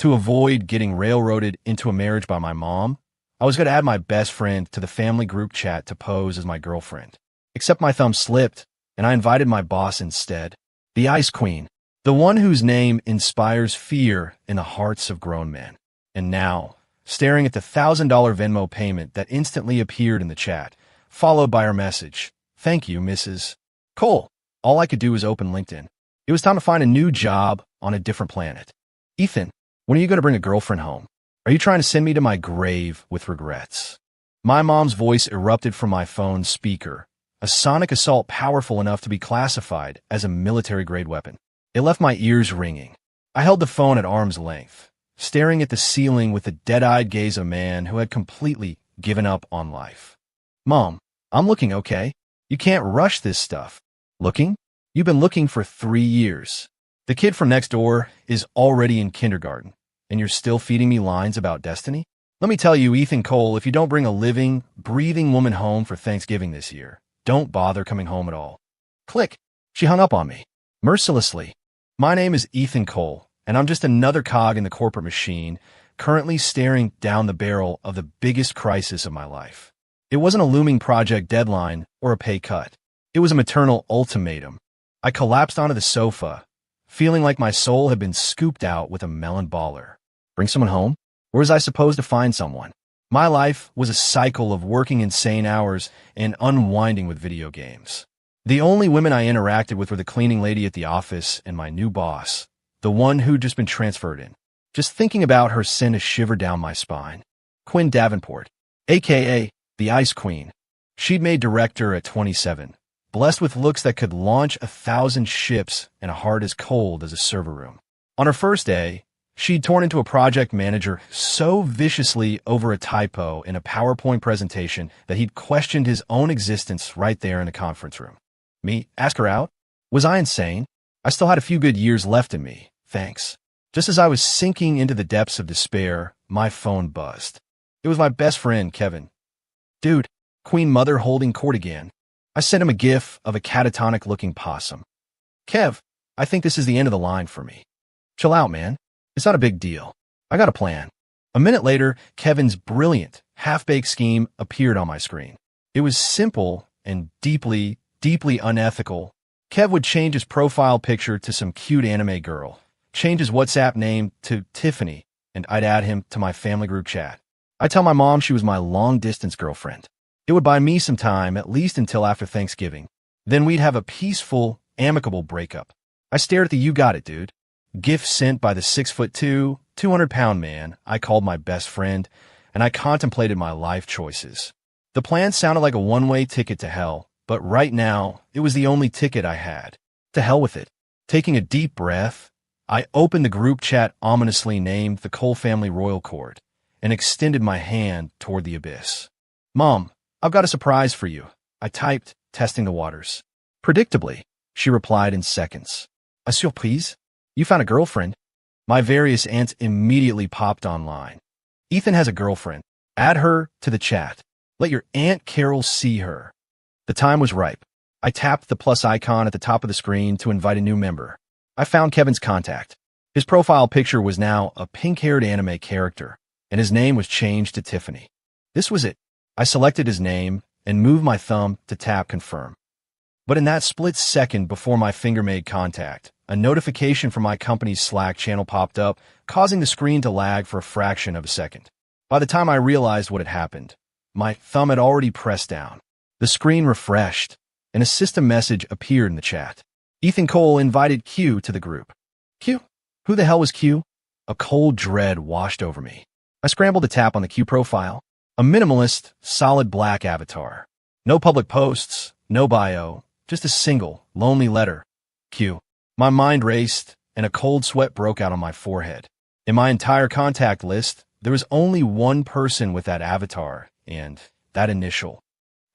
To avoid getting railroaded into a marriage by my mom, I was going to add my best friend to the family group chat to pose as my girlfriend. Except my thumb slipped, and I invited my boss instead. The Ice Queen, the one whose name inspires fear in the hearts of grown men. And now, staring at the $1,000 Venmo payment that instantly appeared in the chat, followed by her message, "Thank you, Mrs. Cole." All I could do was open LinkedIn. It was time to find a new job on a different planet. "Ethan, when are you going to bring a girlfriend home? Are you trying to send me to my grave with regrets?" My mom's voice erupted from my phone's speaker, a sonic assault powerful enough to be classified as a military-grade weapon. It left my ears ringing. I held the phone at arm's length, staring at the ceiling with the dead-eyed gaze of a man who had completely given up on life. "Mom, I'm looking okay. You can't rush this stuff." "Looking? You've been looking for 3 years. The kid from next door is already in kindergarten, and you're still feeding me lines about destiny? Let me tell you, Ethan Cole, if you don't bring a living, breathing woman home for Thanksgiving this year, don't bother coming home at all." Click. She hung up on me, mercilessly. My name is Ethan Cole, and I'm just another cog in the corporate machine, currently staring down the barrel of the biggest crisis of my life. It wasn't a looming project deadline or a pay cut. It was a maternal ultimatum. I collapsed onto the sofa, feeling like my soul had been scooped out with a melon baller. Bring someone home? Where was I supposed to find someone? My life was a cycle of working insane hours and unwinding with video games. The only women I interacted with were the cleaning lady at the office and my new boss, the one who'd just been transferred in. Just thinking about her sent a shiver down my spine. Quinn Davenport, a.k.a. the Ice Queen. She'd made director at 27, blessed with looks that could launch 1,000 ships and a heart as cold as a server room. On her first day, she'd torn into a project manager so viciously over a typo in a PowerPoint presentation that he'd questioned his own existence right there in the conference room. Me? Ask her out? Was I insane? I still had a few good years left in me, thanks. Just as I was sinking into the depths of despair, my phone buzzed. It was my best friend, Kevin. "Dude, Queen Mother holding court again." I sent him a gif of a catatonic-looking possum. "Kev, I think this is the end of the line for me." "Chill out, man. It's not a big deal. I got a plan." A minute later, Kevin's brilliant, half-baked scheme appeared on my screen. It was simple and deeply unethical. Kev would change his profile picture to some cute anime girl, change his WhatsApp name to Tiffany, and I'd add him to my family group chat. I'd tell my mom she was my long-distance girlfriend. It would buy me some time, at least until after Thanksgiving. Then we'd have a peaceful, amicable breakup. I stared at the "you got it, dude" gif sent by the 6'2", 200-pound man I called my best friend, and I contemplated my life choices. The plan sounded like a one-way ticket to hell, but right now, it was the only ticket I had. To hell with it. Taking a deep breath, I opened the group chat ominously named the Cole Family Royal Court and extended my hand toward the abyss. "Mom, I've got a surprise for you," I typed, testing the waters. Predictably, she replied in seconds. "A surprise? You found a girlfriend?" My various aunts immediately popped online. "Ethan has a girlfriend. Add her to the chat. Let your Aunt Carol see her." The time was ripe. I tapped the plus icon at the top of the screen to invite a new member. I found Kevin's contact. His profile picture was now a pink-haired anime character, and his name was changed to Tiffany. This was it. I selected his name and moved my thumb to tap confirm. But in that split second before my finger made contact, a notification from my company's Slack channel popped up, causing the screen to lag for a fraction of a second. By the time I realized what had happened, my thumb had already pressed down. The screen refreshed, and a system message appeared in the chat. Ethan Cole invited Q to the group. Q? Who the hell was Q? A cold dread washed over me. I scrambled to tap on the Q profile. A minimalist, solid black avatar. No public posts, no bio, just a single, lonely letter. Q. My mind raced, and a cold sweat broke out on my forehead. In my entire contact list, there was only one person with that avatar, and that initial.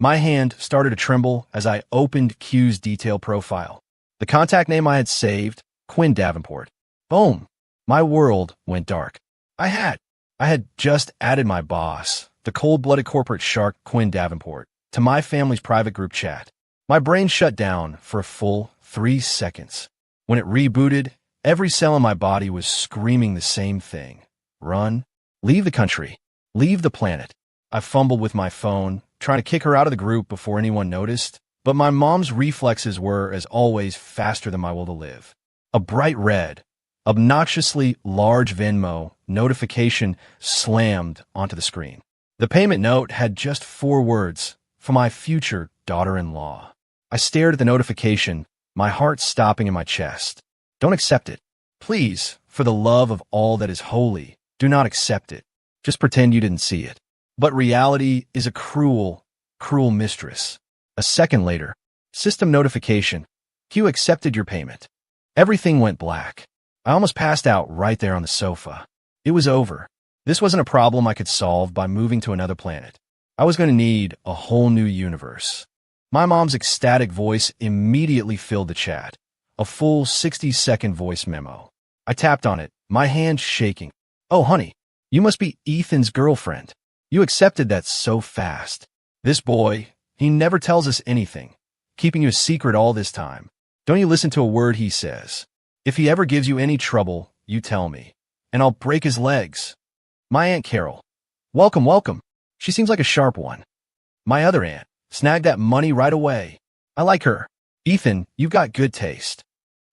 My hand started to tremble as I opened Q's detailed profile. The contact name I had saved, Quinn Davenport. Boom! My world went dark. I had just added my boss, the cold-blooded corporate shark Quinn Davenport, to my family's private group chat. My brain shut down for a full 3 seconds. When it rebooted, Every cell in my body was screaming the same thing. Run. Leave the country. Leave the planet. I fumbled with my phone, trying to kick her out of the group before anyone noticed, but my mom's reflexes were, as always, faster than my will to live. A bright red, obnoxiously large Venmo notification slammed onto the screen. The payment note had just 4 words, for my future daughter-in-law. I stared at the notification, my heart stopping in my chest. Don't accept it. Please, for the love of all that is holy, do not accept it. Just pretend you didn't see it. But reality is a cruel, cruel mistress. A second later, system notification. You accepted your payment. Everything went black. I almost passed out right there on the sofa. It was over. This wasn't a problem I could solve by moving to another planet. I was going to need a whole new universe. My mom's ecstatic voice immediately filled the chat. A full 60-second voice memo. I tapped on it, my hand shaking. Oh, honey, you must be Ethan's girlfriend. You accepted that so fast. This boy, he never tells us anything, keeping you a secret all this time. Don't you listen to a word he says. If he ever gives you any trouble, you tell me, and I'll break his legs. My Aunt Carol. Welcome, welcome. She seems like a sharp one. My other aunt. Snagged that money right away. I like her. Ethan, you've got good taste.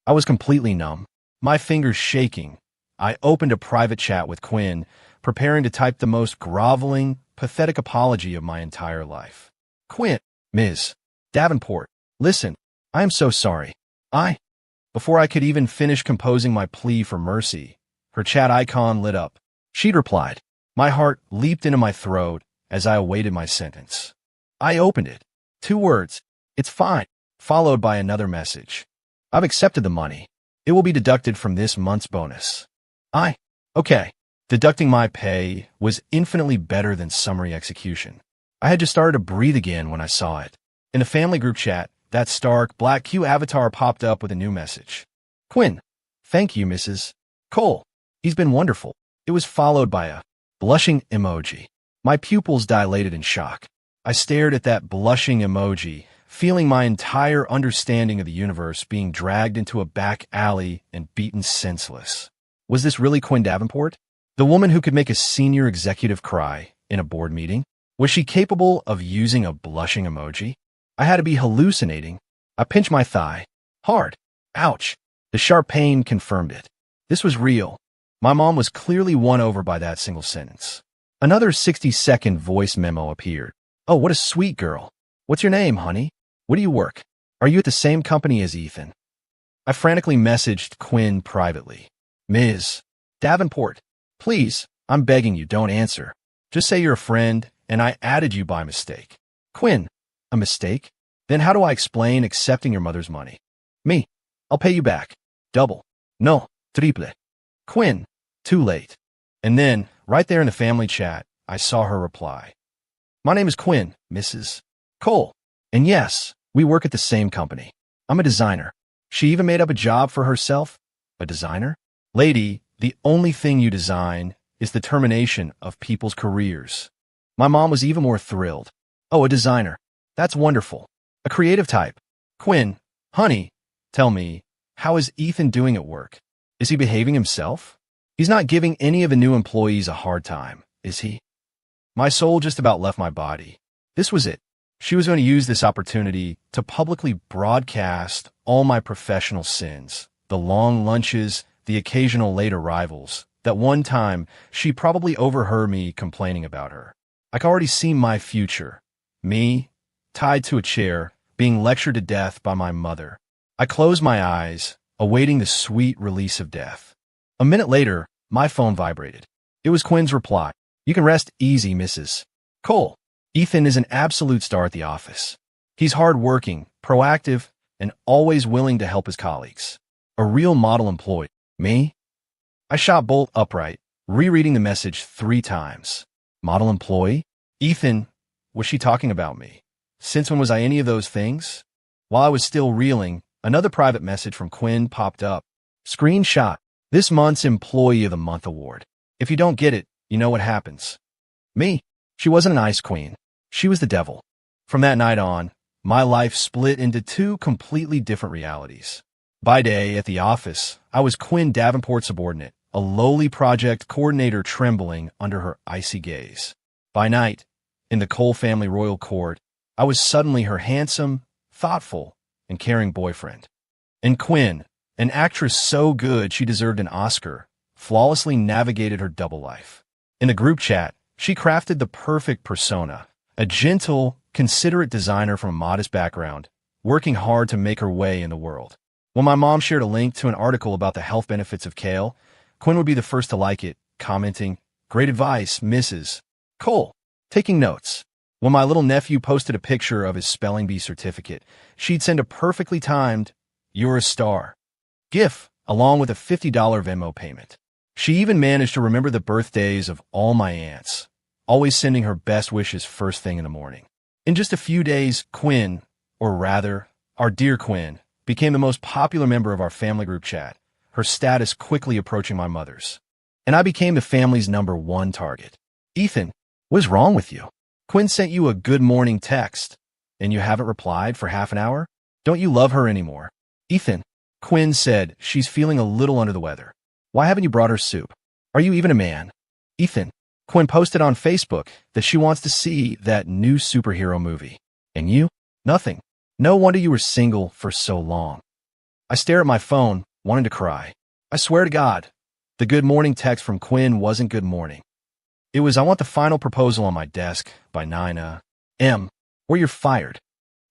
I was completely numb, my fingers shaking. I opened a private chat with Quinn, preparing to type the most groveling, pathetic apology of my entire life. Quinn, Ms. Davenport, listen, I am so sorry. Before I could even finish composing my plea for mercy, her chat icon lit up. She'd replied. My heart leaped into my throat as I awaited my sentence. I opened it. 2 words. It's fine. Followed by another message. I've accepted the money. It will be deducted from this month's bonus. Okay. Deducting my pay was infinitely better than summary execution. I had just started to breathe again when I saw it. In the family group chat, that stark, black Q avatar popped up with a new message. Quinn, thank you, Mrs. Cole. He's been wonderful. It was followed by a blushing emoji. My pupils dilated in shock. I stared at that blushing emoji, feeling my entire understanding of the universe being dragged into a back alley and beaten senseless. Was this really Quinn Davenport? The woman who could make a senior executive cry in a board meeting? Was she capable of using a blushing emoji? I had to be hallucinating. I pinched my thigh. Hard. Ouch. The sharp pain confirmed it. This was real. My mom was clearly won over by that single sentence. Another 60-second voice memo appeared. Oh, what a sweet girl. What's your name, honey? Where do you work? Are you at the same company as Ethan? I frantically messaged Quinn privately. Ms. Davenport, please, I'm begging you, don't answer. Just say you're a friend, and I added you by mistake. Quinn, a mistake? Then how do I explain accepting your mother's money? Me, I'll pay you back. Double. No, triple. Quinn, too late. And then, right there in the family chat, I saw her reply. My name is Quinn, Mrs. Cole. And yes, we work at the same company. I'm a designer. She even made up a job for herself. A designer? Lady, the only thing you design is the termination of people's careers. My mom was even more thrilled. Oh, a designer. That's wonderful. A creative type. Quinn, honey, tell me, how is Ethan doing at work? Is he behaving himself? He's not giving any of the new employees a hard time, is he? My soul just about left my body. This was it. She was going to use this opportunity to publicly broadcast all my professional sins, the long lunches, the occasional late arrivals. That one time, she probably overheard me complaining about her. I could already see my future. Me, tied to a chair, being lectured to death by my mother. I closed my eyes, awaiting the sweet release of death. A minute later, my phone vibrated. It was Quinn's reply. You can rest easy, Mrs. Cole. Ethan is an absolute star at the office. He's hardworking, proactive, and always willing to help his colleagues. A real model employee. Me? I shot bolt upright, rereading the message 3 times. Model employee? Ethan, was she talking about me? Since when was I any of those things? While I was still reeling, another private message from Quinn popped up. Screenshot. This month's Employee of the Month award. If you don't get it, you know what happens. Me. She wasn't an ice queen. She was the devil. From that night on, my life split into 2 completely different realities. By day, at the office, I was Quinn Davenport's subordinate, a lowly project coordinator trembling under her icy gaze. By night, in the Cole family royal court, I was suddenly her handsome, thoughtful, and caring boyfriend. And Quinn, an actress so good she deserved an Oscar, flawlessly navigated her double life. In the group chat, she crafted the perfect persona, a gentle, considerate designer from a modest background, working hard to make her way in the world. When my mom shared a link to an article about the health benefits of kale, Quinn would be the first to like it, commenting, "Great advice, Mrs. Cole." Taking notes. When my little nephew posted a picture of his spelling bee certificate, she'd send a perfectly timed, "You're a star" GIF, along with a $50 Venmo payment. She even managed to remember the birthdays of all my aunts, always sending her best wishes first thing in the morning. In just a few days, Quinn, or rather, our dear Quinn, became the most popular member of our family group chat, her status quickly approaching my mother's. And I became the family's #1 target. "Ethan, what is wrong with you? Quinn sent you a good morning text, and you haven't replied for half an hour? Don't you love her anymore?" "Ethan," Quinn said, "she's feeling a little under the weather. Why haven't you brought her soup? Are you even a man?" "Ethan," Quinn posted on Facebook that she wants to see that new superhero movie. "And you? Nothing. No wonder you were single for so long." I stare at my phone, wanting to cry. I swear to God, the good morning text from Quinn wasn't good morning. It was, "I want the final proposal on my desk by 9 a.m. or you're fired."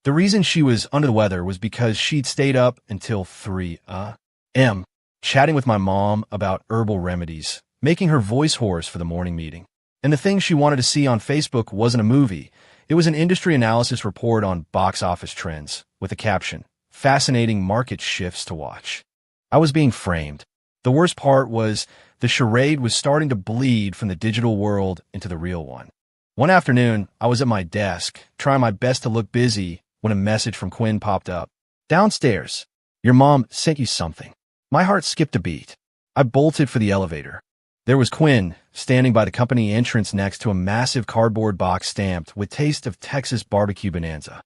The reason she was under the weather was because she'd stayed up until 3 a.m. chatting with my mom about herbal remedies, making her voice hoarse for the morning meeting. And the thing she wanted to see on Facebook wasn't a movie. It was an industry analysis report on box office trends, with a caption, "Fascinating market shifts to watch." I was being framed. The worst part was the charade was starting to bleed from the digital world into the real one. One afternoon, I was at my desk, trying my best to look busy, when a message from Quinn popped up. "Downstairs. Your mom sent you something." My heart skipped a beat. I bolted for the elevator. There was Quinn, standing by the company entrance next to a massive cardboard box stamped with "Taste of Texas Barbecue Bonanza."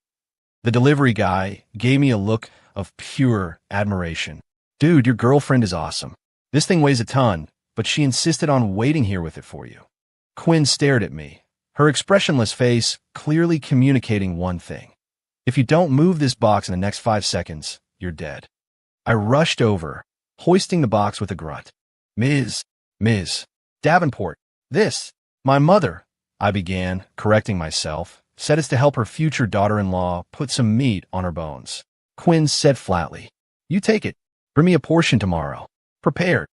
The delivery guy gave me a look of pure admiration. "Dude, your girlfriend is awesome. This thing weighs a ton, but she insisted on waiting here with it for you." Quinn stared at me, her expressionless face clearly communicating one thing. "If you don't move this box in the next 5 seconds, you're dead." I rushed over, hoisting the box with a grunt. Ms. Davenport, this, my mother," I began, correcting myself, "said it's to help her future daughter-in-law put some meat on her bones." Quinn said flatly, "You take it. Bring me a portion tomorrow. Prepared,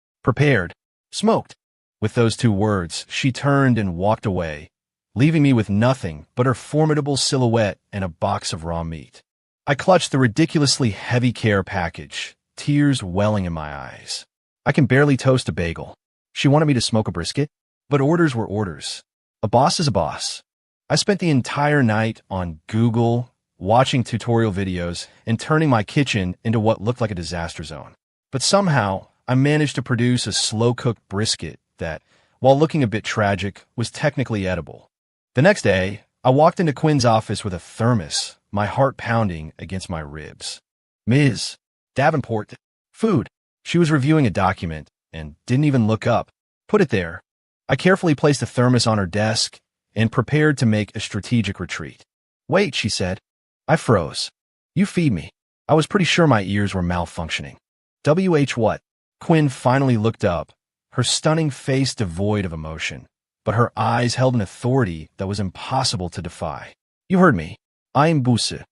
smoked." With those 2 words, she turned and walked away, leaving me with nothing but her formidable silhouette and a box of raw meat. I clutched the ridiculously heavy care package, tears welling in my eyes. I can barely toast a bagel. She wanted me to smoke a brisket, but orders were orders. A boss is a boss. I spent the entire night on Google, watching tutorial videos, and turning my kitchen into what looked like a disaster zone. But somehow, I managed to produce a slow-cooked brisket that, while looking a bit tragic, was technically edible. The next day, I walked into Quinn's office with a thermos, my heart pounding against my ribs. "Ms. Davenport, food." She was reviewing a document and didn't even look up. "Put it there." I carefully placed the thermos on her desk and prepared to make a strategic retreat. "Wait," she said. I froze. "You feed me." I was pretty sure my ears were malfunctioning. "WH what?" Quinn finally looked up, her stunning face devoid of emotion, but her eyes held an authority that was impossible to defy. "You heard me. I'm Busse."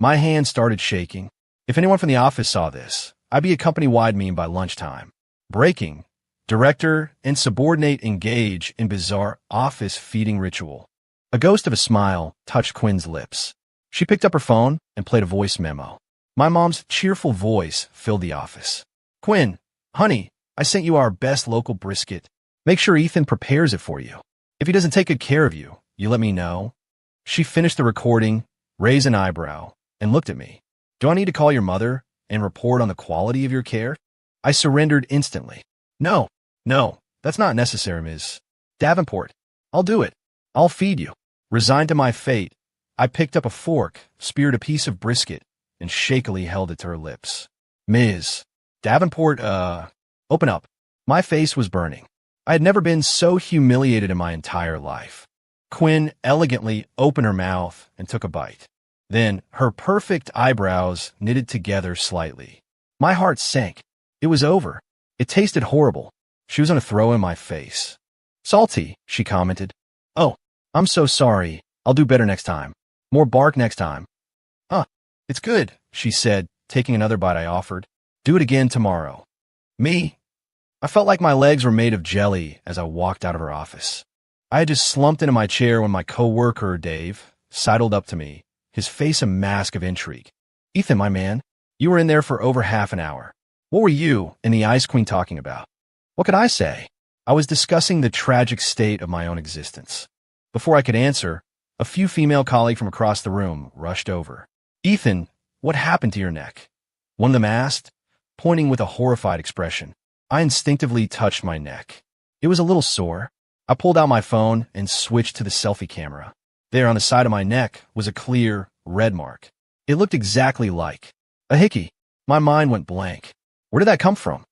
My hand started shaking. If anyone from the office saw this, I'd be a company-wide meme by lunchtime. Breaking. Director and subordinate engage in bizarre office feeding ritual. A ghost of a smile touched Quinn's lips. She picked up her phone and played a voice memo. My mom's cheerful voice filled the office. "Quinn, honey, I sent you our best local brisket. Make sure Ethan prepares it for you. If he doesn't take good care of you, you let me know." She finished the recording, raised an eyebrow, and looked at me. "Do I need to call your mother and report on the quality of your care?" I surrendered instantly. No, that's not necessary, Ms. Davenport. I'll do it. I'll feed you." Resigned to my fate, I picked up a fork, speared a piece of brisket, and shakily held it to her lips. "Ms. Davenport, open up. My face was burning. I had never been so humiliated in my entire life. Quinn elegantly opened her mouth and took a bite. Then, her perfect eyebrows knitted together slightly. My heart sank. It was over. It tasted horrible. She was going to throw in my face. Salty, she commented. Oh, I'm so sorry. I'll do better next time. More bark next time. It's good, she said, taking another bite I offered. Do it again tomorrow. Me? I felt like my legs were made of jelly as I walked out of her office. I had just slumped into my chair when my coworker, Dave, sidled up to me, his face a mask of intrigue. Ethan, my man, you were in there for over half an hour. What were you and the Ice Queen talking about? What could I say? I was discussing the tragic state of my own existence. Before I could answer, a few female colleagues from across the room rushed over. Ethan, what happened to your neck? One of them asked, pointing with a horrified expression. I instinctively touched my neck. It was a little sore. I pulled out my phone and switched to the selfie camera. There on the side of my neck was a clear, red mark. It looked exactly like a hickey. My mind went blank. Where did that come from?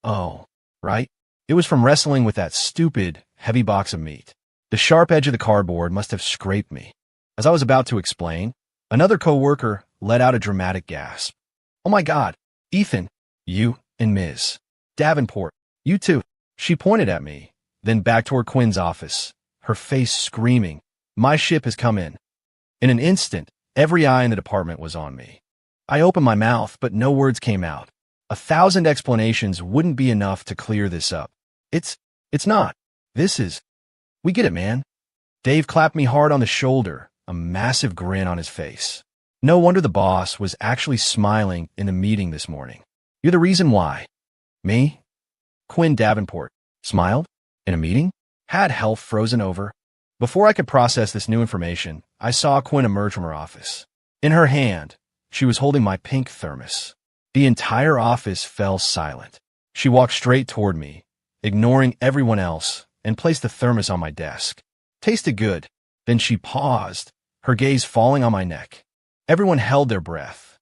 Oh, right. It was from wrestling with that stupid, heavy box of meat. The sharp edge of the cardboard must have scraped me. As I was about to explain, another coworker let out a dramatic gasp. Oh my God, Ethan, you and Ms. Davenport, you too. She pointed at me, then back toward Quinn's office, her face screaming, my ship has come in. In an instant, every eye in the department was on me. I opened my mouth, but no words came out. 1,000 explanations wouldn't be enough to clear this up. It's not. We get it, man. Dave clapped me hard on the shoulder, a massive grin on his face. No wonder the boss was actually smiling in the meeting this morning. You're the reason why. Me? Quinn Davenport smiled? In a meeting? Had health frozen over? Before I could process this new information, I saw Quinn emerge from her office. In her hand, she was holding my pink thermos. The entire office fell silent. She walked straight toward me, ignoring everyone else, and placed the thermos on my desk. Tasted good. Then she paused, her gaze falling on my neck. Everyone held their breath.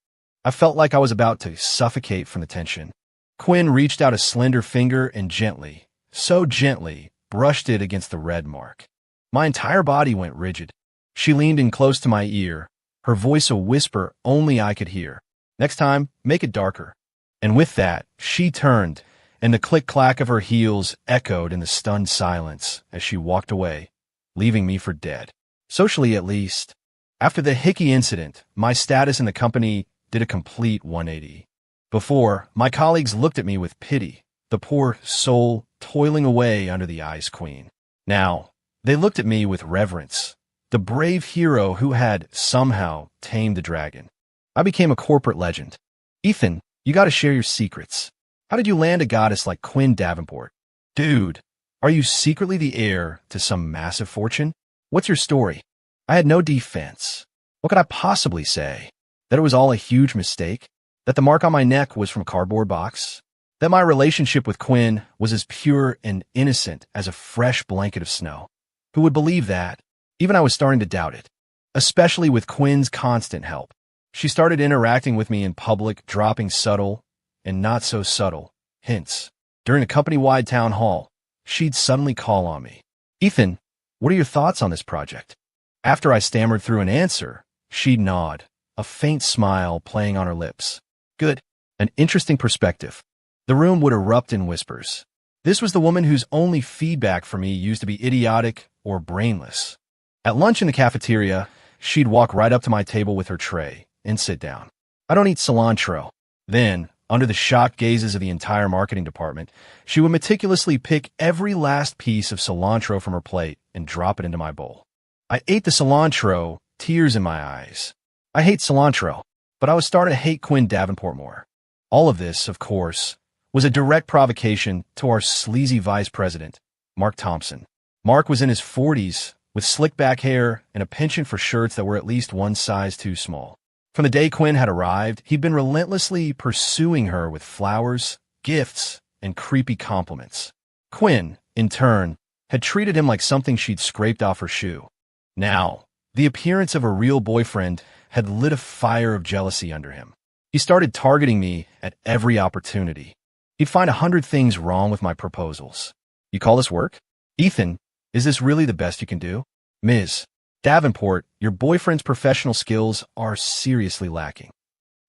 I felt like I was about to suffocate from the tension. Quinn reached out a slender finger and gently, so gently, brushed it against the red mark. My entire body went rigid. She leaned in close to my ear, her voice a whisper only I could hear. Next time, make it darker. And with that, she turned, and the click-clack of her heels echoed in the stunned silence as she walked away, leaving me for dead. Socially, at least. After the Hickey incident, my status in the company did a complete 180. Before, my colleagues looked at me with pity, the poor soul toiling away under the Ice Queen. Now, they looked at me with reverence, the brave hero who had somehow tamed the dragon. I became a corporate legend. Ethan, you gotta share your secrets. How did you land a goddess like Quinn Davenport? Dude, are you secretly the heir to some massive fortune? What's your story? I had no defense. What could I possibly say? That it was all a huge mistake? That the mark on my neck was from a cardboard box? That my relationship with Quinn was as pure and innocent as a fresh blanket of snow? Who would believe that? Even I was starting to doubt it. Especially with Quinn's constant help. She started interacting with me in public, dropping subtle and not so subtle hints. During a company-wide town hall, she'd suddenly call on me. Ethan, what are your thoughts on this project? After I stammered through an answer, she'd nod, a faint smile playing on her lips. Good. An interesting perspective. The room would erupt in whispers. This was the woman whose only feedback for me used to be idiotic or brainless. At lunch in the cafeteria, she'd walk right up to my table with her tray and sit down. I don't eat cilantro. Then, under the shocked gazes of the entire marketing department, she would meticulously pick every last piece of cilantro from her plate and drop it into my bowl. I ate the cilantro, tears in my eyes. I hate cilantro, but I was starting to hate Quinn Davenport more. All of this, of course, was a direct provocation to our sleazy vice president, Mark Thompson. Mark was in his 40s, with slick back hair and a penchant for shirts that were at least one size too small. From the day Quinn had arrived, he'd been relentlessly pursuing her with flowers, gifts, and creepy compliments. Quinn, in turn, had treated him like something she'd scraped off her shoe. Now, the appearance of a real boyfriend had lit a fire of jealousy under him. He started targeting me at every opportunity. He'd find 100 things wrong with my proposals. You call this work? Ethan, is this really the best you can do? Ms. Davenport, your boyfriend's professional skills are seriously lacking.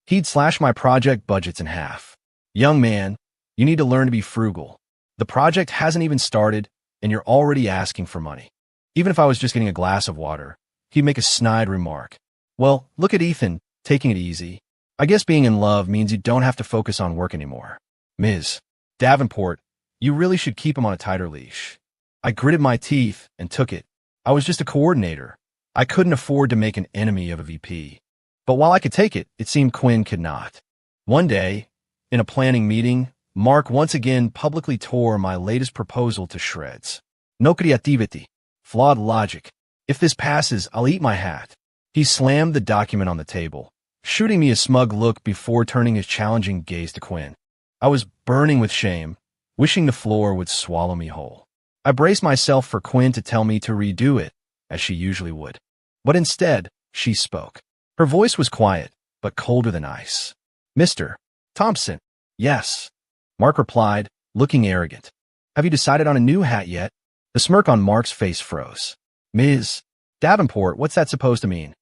He'd slash my project budgets in half. Young man, you need to learn to be frugal. The project hasn't even started, and you're already asking for money. Even if I was just getting a glass of water, he'd make a snide remark. Well, look at Ethan, taking it easy. I guess being in love means you don't have to focus on work anymore. Ms. Davenport, you really should keep him on a tighter leash. I gritted my teeth and took it. I was just a coordinator. I couldn't afford to make an enemy of a VP. But while I could take it, it seemed Quinn could not. One day, in a planning meeting, Mark once again publicly tore my latest proposal to shreds. No creativity. Flawed logic. If this passes, I'll eat my hat. He slammed the document on the table, shooting me a smug look before turning his challenging gaze to Quinn. I was burning with shame, wishing the floor would swallow me whole. I braced myself for Quinn to tell me to redo it, as she usually would. But instead, she spoke. Her voice was quiet, but colder than ice. Mr. Thompson. Yes. Mark replied, looking arrogant. Have you decided on a new hat yet? The smirk on Mark's face froze. Ms. Davenport, what's that supposed to mean?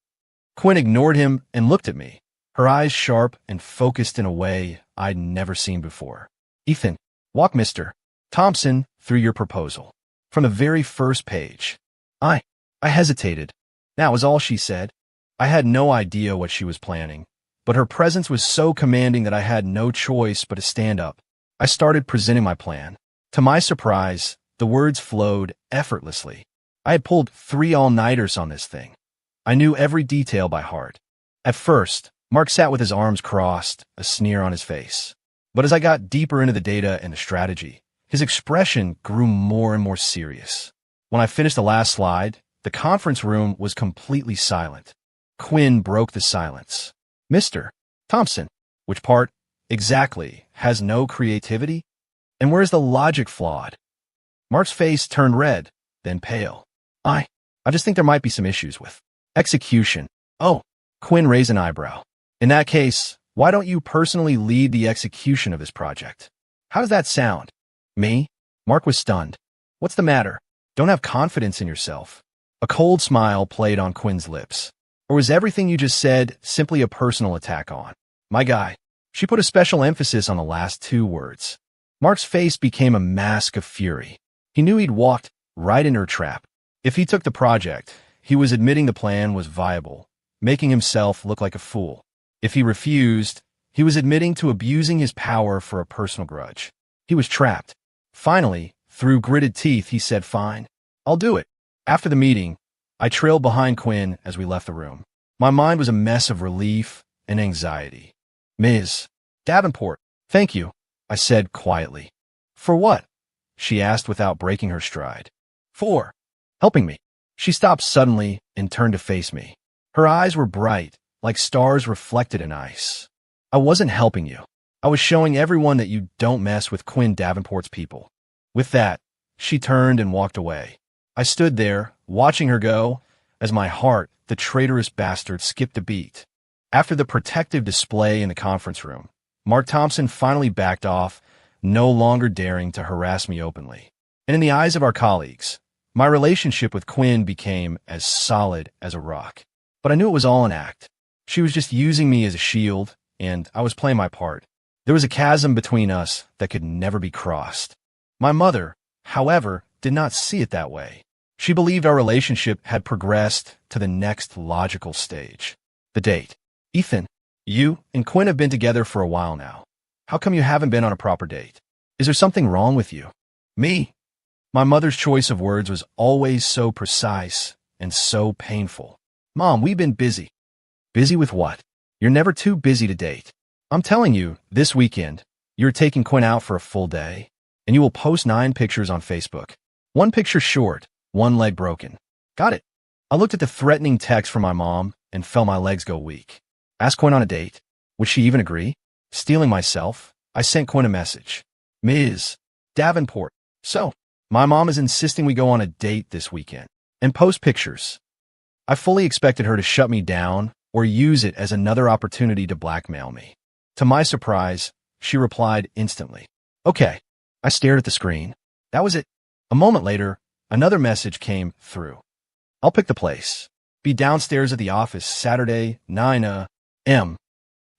Quinn ignored him and looked at me, her eyes sharp and focused in a way I'd never seen before. Ethan, walk Mr. Thompson through your proposal. From the very first page. I hesitated. That was all she said. I had no idea what she was planning, but her presence was so commanding that I had no choice but to stand up. I started presenting my plan. To my surprise, the words flowed effortlessly. I had pulled 3 all-nighters on this thing. I knew every detail by heart. At first, Mark sat with his arms crossed, a sneer on his face. But as I got deeper into the data and the strategy, his expression grew more and more serious. When I finished the last slide, the conference room was completely silent. Quinn broke the silence. Mr. Thompson, which part, exactly, has no creativity? And where's the logic flawed? Mark's face turned red, then pale. I just think there might be some issues with execution. Oh, Quinn raised an eyebrow. In that case, why don't you personally lead the execution of this project? How does that sound? Me? Mark was stunned. What's the matter? Don't have confidence in yourself. A cold smile played on Quinn's lips. Or was everything you just said simply a personal attack on my guy? She put a special emphasis on the last 2 words. Mark's face became a mask of fury. He knew he'd walked right into her trap. If he took the project, he was admitting the plan was viable, making himself look like a fool. If he refused, he was admitting to abusing his power for a personal grudge. He was trapped. Finally, through gritted teeth, he said, fine, I'll do it. After the meeting, I trailed behind Quinn as we left the room. My mind was a mess of relief and anxiety. Ms. Davenport, thank you, I said quietly. For what? She asked without breaking her stride. For helping me. She stopped suddenly and turned to face me. Her eyes were bright, like stars reflected in ice. I wasn't helping you. I was showing everyone that you don't mess with Quinn Davenport's people. With that, she turned and walked away. I stood there, watching her go, as my heart, the traitorous bastard, skipped a beat. After the protective display in the conference room, Mark Thompson finally backed off, no longer daring to harass me openly. And in the eyes of our colleagues, my relationship with Quinn became as solid as a rock. But I knew it was all an act. She was just using me as a shield, and I was playing my part. There was a chasm between us that could never be crossed. My mother, however, did not see it that way. She believed our relationship had progressed to the next logical stage. The date. Ethan, you and Quinn have been together for a while now. How come you haven't been on a proper date? Is there something wrong with you? Me? My mother's choice of words was always so precise and so painful. Mom, we've been busy. Busy with what? You're never too busy to date. I'm telling you, this weekend, you're taking Quinn out for a full day, and you will post 9 pictures on Facebook. 1 picture short, 1 leg broken. Got it. I looked at the threatening text from my mom and felt my legs go weak. Ask Quinn on a date. Would she even agree? Stealing myself, I sent Quinn a message. Ms. Davenport. So, my mom is insisting we go on a date this weekend and post pictures. I fully expected her to shut me down or use it as another opportunity to blackmail me. To my surprise, she replied instantly. Okay. I stared at the screen. That was it. A moment later, another message came through. I'll pick the place. Be downstairs at the office Saturday, 9 a.m.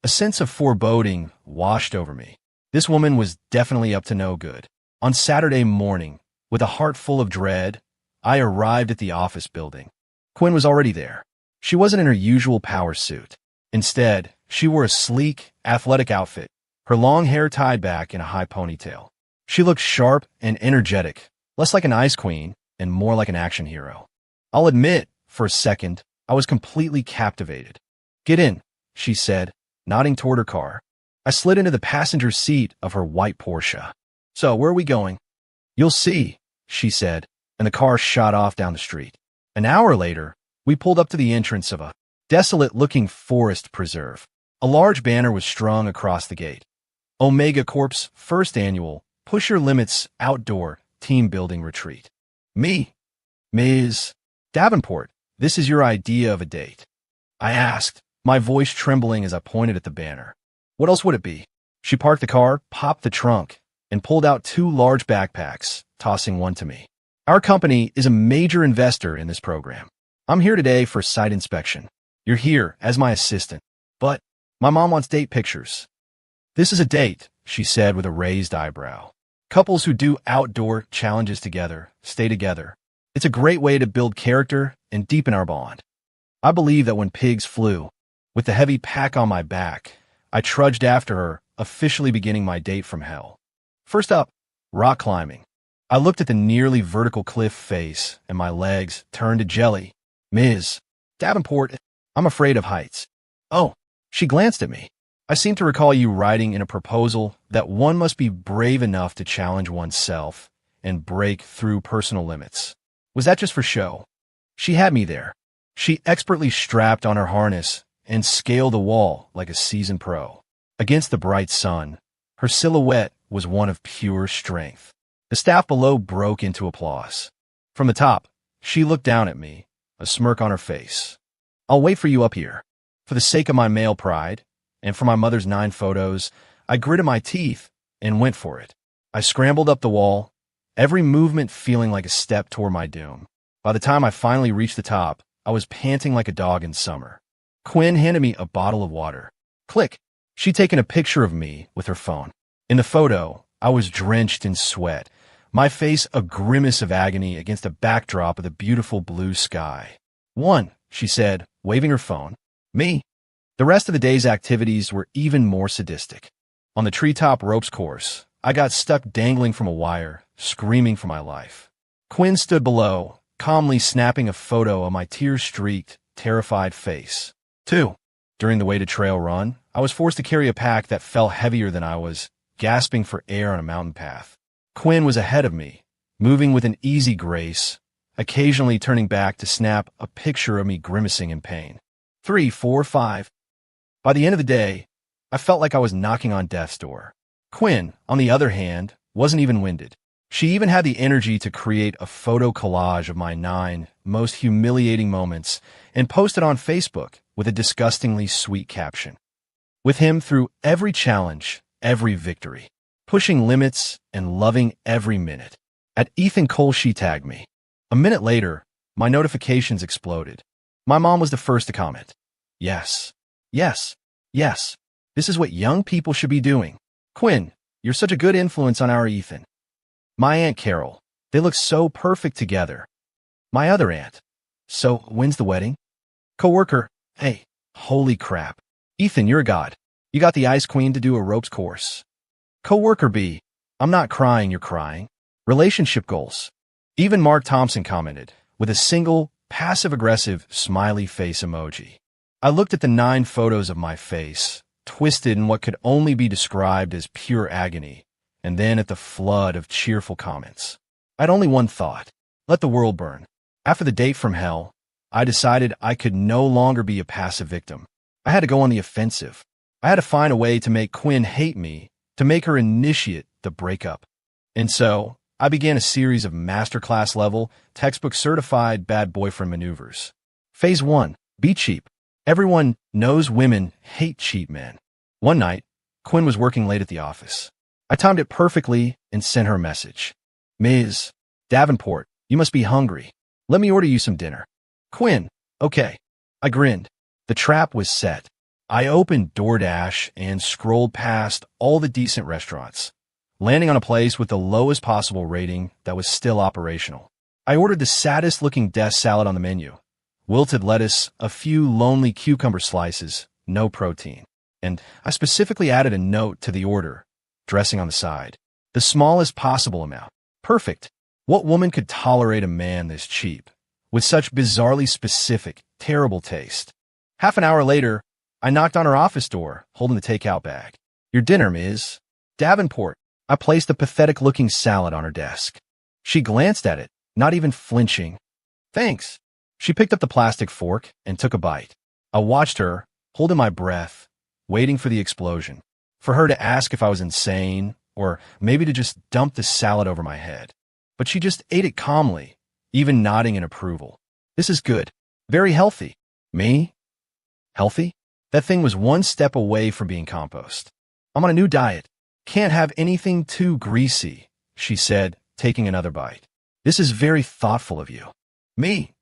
A sense of foreboding washed over me. This woman was definitely up to no good. On Saturday morning, with a heart full of dread, I arrived at the office building. Quinn was already there. She wasn't in her usual power suit. Instead, she wore a sleek, athletic outfit, her long hair tied back in a high ponytail. She looked sharp and energetic, less like an ice queen and more like an action hero. I'll admit, for a second, I was completely captivated. Get in, she said, nodding toward her car. I slid into the passenger seat of her white Porsche. So, where are we going? You'll see, she said, and the car shot off down the street. An hour later, we pulled up to the entrance of a desolate-looking forest preserve. A large banner was strung across the gate. Omega Corp's first annual Push Your Limits Outdoor Team Building Retreat. Me, Ms. Davenport, this is your idea of a date. I asked, my voice trembling as I pointed at the banner. What else would it be? She parked the car, popped the trunk, and pulled out 2 large backpacks, tossing one to me. Our company is a major investor in this program. I'm here today for site inspection. You're here as my assistant. But my mom wants date pictures. This is a date, she said with a raised eyebrow. Couples who do outdoor challenges together stay together. It's a great way to build character and deepen our bond. I believe that when pigs flew, with the heavy pack on my back, I trudged after her, officially beginning my date from hell. First up, rock climbing. I looked at the nearly vertical cliff face, and my legs turned to jelly. Ms. Davenport, I'm afraid of heights. Oh, she glanced at me. I seem to recall you writing in a proposal that one must be brave enough to challenge oneself and break through personal limits. Was that just for show? She had me there. She expertly strapped on her harness and scaled the wall like a seasoned pro. Against the bright sun, her silhouette was one of pure strength. The staff below broke into applause. From the top, she looked down at me, a smirk on her face. I'll wait for you up here. For the sake of my male pride, and for my mother's 9 photos, I gritted my teeth and went for it. I scrambled up the wall, every movement feeling like a step toward my doom. By the time I finally reached the top, I was panting like a dog in summer. Quinn handed me a bottle of water. Click. She'd taken a picture of me with her phone. In the photo, I was drenched in sweat, my face a grimace of agony against a backdrop of the beautiful blue sky. One, she said, waving her phone. Me. The rest of the day's activities were even more sadistic. On the treetop ropes course, I got stuck dangling from a wire, screaming for my life. Quinn stood below, calmly snapping a photo of my tear-streaked, terrified face. 2. During the way to trail run, I was forced to carry a pack that felt heavier than I was, gasping for air on a mountain path. Quinn was ahead of me, moving with an easy grace, occasionally turning back to snap a picture of me grimacing in pain. 3, 4, 5. By the end of the day, I felt like I was knocking on death's door. Quinn, on the other hand, wasn't even winded. She even had the energy to create a photo collage of my 9 most humiliating moments and post it on Facebook with a disgustingly sweet caption. With him through every challenge, every victory, pushing limits and loving every minute. At Ethan Cole, she tagged me. A minute later, my notifications exploded. My mom was the first to comment. Yes, yes, yes. This is what young people should be doing. Quinn, you're such a good influence on our Ethan. My Aunt Carol, they look so perfect together. My other aunt. So, when's the wedding? Coworker, hey, holy crap. Ethan, you're a god. You got the Ice Queen to do a ropes course. Coworker B, I'm not crying, you're crying. Relationship goals. Even Mark Thompson commented, with a single, passive-aggressive, smiley face emoji. I looked at the 9 photos of my face, twisted in what could only be described as pure agony, and then at the flood of cheerful comments. I had only one thought. Let the world burn. After the date from hell, I decided I could no longer be a passive victim. I had to go on the offensive. I had to find a way to make Quinn hate me, to make her initiate the breakup. And so, I began a series of masterclass-level, textbook-certified bad boyfriend maneuvers. Phase 1. Be cheap. Everyone knows women hate cheap men. One night, Quinn was working late at the office. I timed it perfectly and sent her a message. Ms. Davenport, you must be hungry. Let me order you some dinner. Quinn, okay. I grinned. The trap was set. I opened DoorDash and scrolled past all the decent restaurants, landing on a place with the lowest possible rating that was still operational. I ordered the saddest-looking death salad on the menu. Wilted lettuce, a few lonely cucumber slices, no protein. And I specifically added a note to the order, dressing on the side. The smallest possible amount. Perfect. What woman could tolerate a man this cheap, with such bizarrely specific, terrible taste? Half an hour later, I knocked on her office door, holding the takeout bag. Your dinner, Ms. Davenport. I placed a pathetic-looking salad on her desk. She glanced at it, not even flinching. Thanks. She picked up the plastic fork and took a bite. I watched her, holding my breath, waiting for the explosion, for her to ask if I was insane, or maybe to just dump the salad over my head. But she just ate it calmly, even nodding in approval. This is good. Very healthy. Me? Healthy? That thing was one step away from being compost. I'm on a new diet. Can't have anything too greasy, she said, taking another bite. This is very thoughtful of you. Me?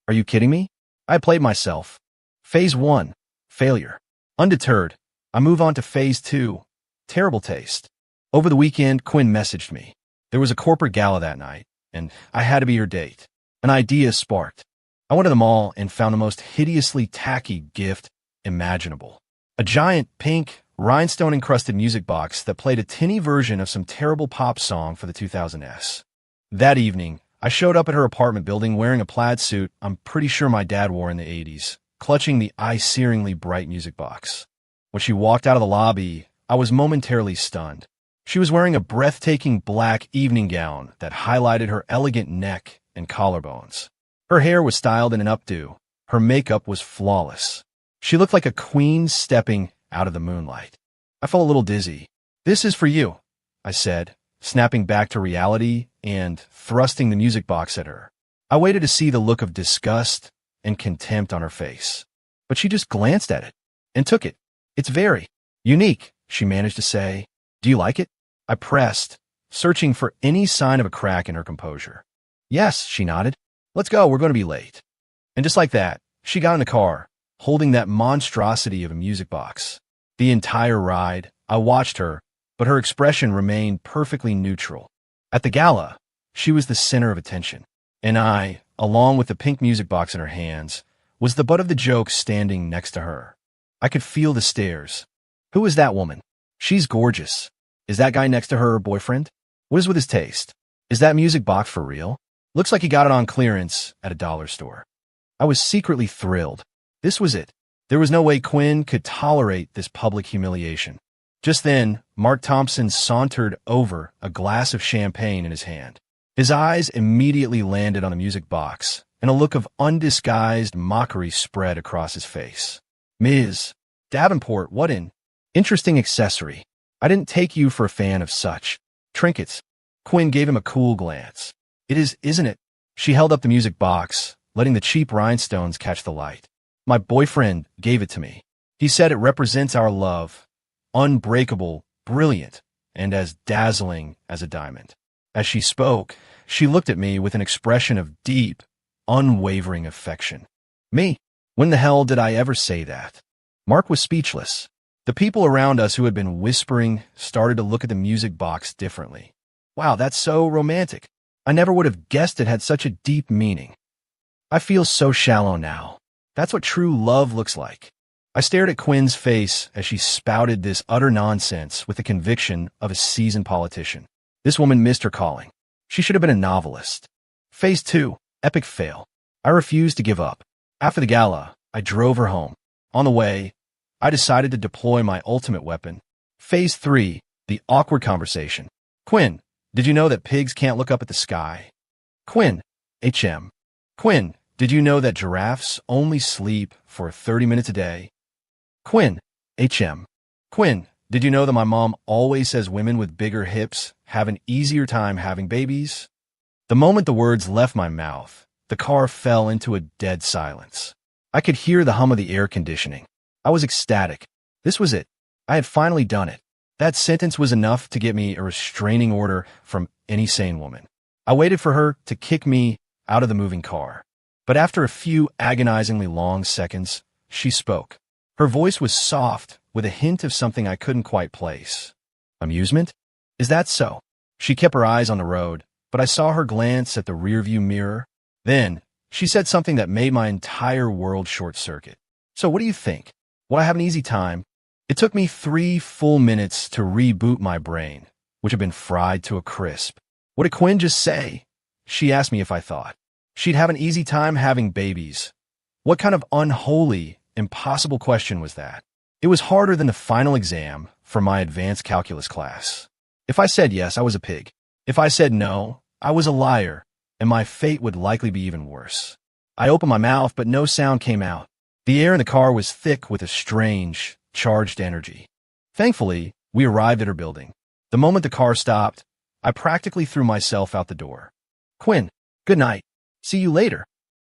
Are you kidding me? I played myself. Phase 1. Failure. Undeterred, I move on to Phase 2. Terrible taste. Over the weekend, Quinn messaged me. There was a corporate gala that night, and I had to be her date. An idea sparked. I went to the mall and found the most hideously tacky gift imaginable. A giant, pink, rhinestone-encrusted music box that played a tinny version of some terrible pop song for the 2000s. That evening, I showed up at her apartment building wearing a plaid suit I'm pretty sure my dad wore in the 80s, clutching the eye-searingly bright music box. When she walked out of the lobby, I was momentarily stunned. She was wearing a breathtaking black evening gown that highlighted her elegant neck and collarbones. Her hair was styled in an updo. Her makeup was flawless. She looked like a queen stepping out of the moonlight. I felt a little dizzy. This is for you, I said, snapping back to reality and thrusting the music box at her. I waited to see the look of disgust and contempt on her face. But she just glanced at it and took it. It's very unique, she managed to say. Do you like it? I pressed, searching for any sign of a crack in her composure. Yes, she nodded. Let's go, we're going to be late. And just like that, she got in the car, holding that monstrosity of a music box. The entire ride, I watched her, but her expression remained perfectly neutral. At the gala, she was the center of attention, and I, along with the pink music box in her hands, was the butt of the joke standing next to her. I could feel the stares. Who is that woman? She's gorgeous. Is that guy next to her boyfriend? What is with his taste? Is that music box for real? Looks like he got it on clearance at a dollar store. I was secretly thrilled. This was it. There was no way Quinn could tolerate this public humiliation. Just then, Mark Thompson sauntered over, a glass of champagne in his hand. His eyes immediately landed on the music box, and a look of undisguised mockery spread across his face. Ms. Davenport, what an interesting accessory. I didn't take you for a fan of such trinkets. Quinn gave him a cool glance. It is, isn't it? She held up the music box, letting the cheap rhinestones catch the light. My boyfriend gave it to me. He said it represents our love. Unbreakable, brilliant, and as dazzling as a diamond. As she spoke, she looked at me with an expression of deep, unwavering affection. Me? When the hell did I ever say that? Mark was speechless. The people around us who had been whispering started to look at the music box differently. Wow, that's so romantic. I never would have guessed it had such a deep meaning. I feel so shallow now. That's what true love looks like. I stared at Quinn's face as she spouted this utter nonsense with the conviction of a seasoned politician. This woman missed her calling. She should have been a novelist. Phase 2, epic fail. I refused to give up. After the gala, I drove her home. On the way, I decided to deploy my ultimate weapon. Phase 3, the awkward conversation. Quinn, did you know that pigs can't look up at the sky? Quinn, HM. Quinn, did you know that giraffes only sleep for 30 minutes a day? Quinn, HM. Quinn, did you know that my mom always says women with bigger hips have an easier time having babies? The moment the words left my mouth, the car fell into a dead silence. I could hear the hum of the air conditioning. I was ecstatic. This was it. I had finally done it. That sentence was enough to get me a restraining order from any sane woman. I waited for her to kick me out of the moving car. But after a few agonizingly long seconds, she spoke. Her voice was soft, with a hint of something I couldn't quite place. Amusement? Is that so? She kept her eyes on the road, but I saw her glance at the rearview mirror. Then, she said something that made my entire world short-circuit. So what do you think? Will I have an easy time? It took me 3 full minutes to reboot my brain, which had been fried to a crisp. What did Quinn just say? She asked me if I thought she'd have an easy time having babies. What kind of unholy, impossible question was that? It was harder than the final exam for my advanced calculus class. If I said yes, I was a pig. If I said no, I was a liar, and my fate would likely be even worse. I opened my mouth, but no sound came out. The air in the car was thick with a strange, charged energy. Thankfully, we arrived at her building. The moment the car stopped, I practically threw myself out the door. Quinn, good night. See you later.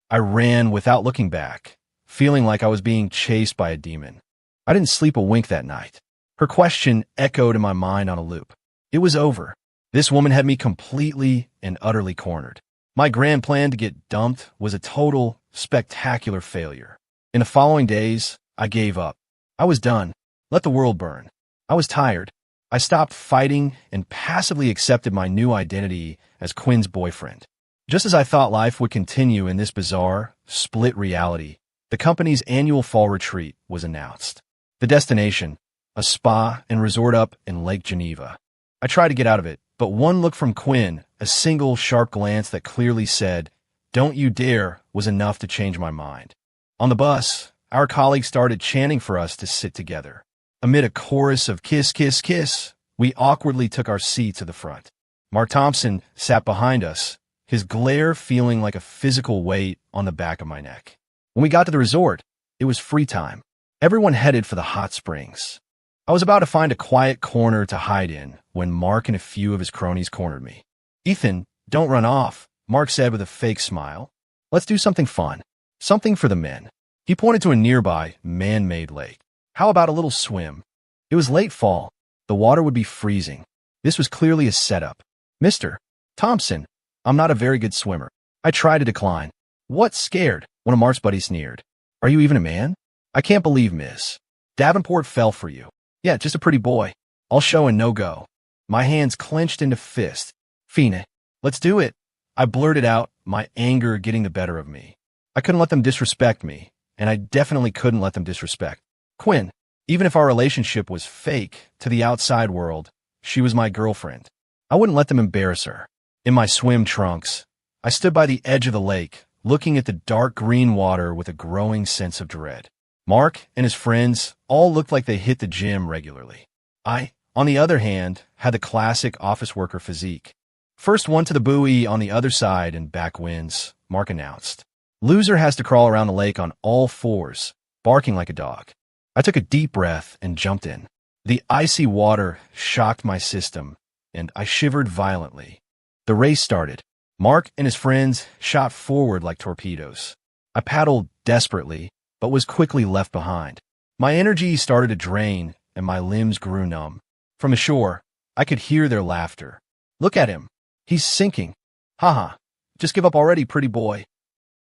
I ran without looking back, feeling like I was being chased by a demon. I didn't sleep a wink that night. Her question echoed in my mind on a loop. It was over. This woman had me completely and utterly cornered. My grand plan to get dumped was a total, spectacular failure. In the following days, I gave up. I was done. Let the world burn. I was tired. I stopped fighting and passively accepted my new identity as Quinn's boyfriend. Just as I thought life would continue in this bizarre, split reality, the company's annual fall retreat was announced. The destination, a spa and resort up in Lake Geneva. I tried to get out of it, but one look from Quinn, a single sharp glance that clearly said, "Don't you dare," was enough to change my mind. On the bus, our colleagues started chanting for us to sit together. Amid a chorus of kiss, kiss, kiss, we awkwardly took our seats at the front. Mark Thompson sat behind us, his glare feeling like a physical weight on the back of my neck. When we got to the resort, it was free time. Everyone headed for the hot springs. I was about to find a quiet corner to hide in when Mark and a few of his cronies cornered me. "Ethan, don't run off," Mark said with a fake smile. "Let's do something fun. Something for the men." He pointed to a nearby, man-made lake. "How about a little swim?" It was late fall. The water would be freezing. This was clearly a setup. "Mr. Thompson, I'm not a very good swimmer." I tried to decline. "What, scared?" One of Mark's buddies sneered. "Are you even a man?" "I can't believe Miss Davenport fell for you." "Yeah, just a pretty boy. I'll show and no go." My hands clenched into fists. "Fina, let's do it." I blurted out, my anger getting the better of me. I couldn't let them disrespect me, and I definitely couldn't let them disrespect Quinn. Even if our relationship was fake to the outside world, she was my girlfriend. I wouldn't let them embarrass her. In my swim trunks, I stood by the edge of the lake, looking at the dark green water with a growing sense of dread. Mark and his friends all looked like they hit the gym regularly. I, on the other hand, had the classic office worker physique. "First one to the buoy on the other side and back wins," Mark announced. "Loser has to crawl around the lake on all fours, barking like a dog." I took a deep breath and jumped in. The icy water shocked my system, and I shivered violently. The race started. Mark and his friends shot forward like torpedoes. I paddled desperately, but was quickly left behind. My energy started to drain, and my limbs grew numb. From the shore, I could hear their laughter. "Look at him. He's sinking. Haha. Just give up already, pretty boy."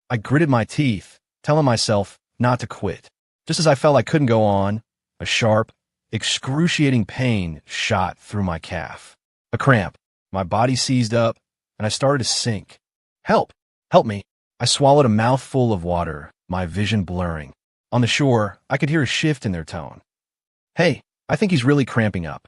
I gritted my teeth, telling myself not to quit. Just as I felt I couldn't go on, a sharp, excruciating pain shot through my calf. A cramp. My body seized up, and I started to sink. "Help! Help me!" I swallowed a mouthful of water, my vision blurring. On the shore, I could hear a shift in their tone. "Hey, I think he's really cramping up.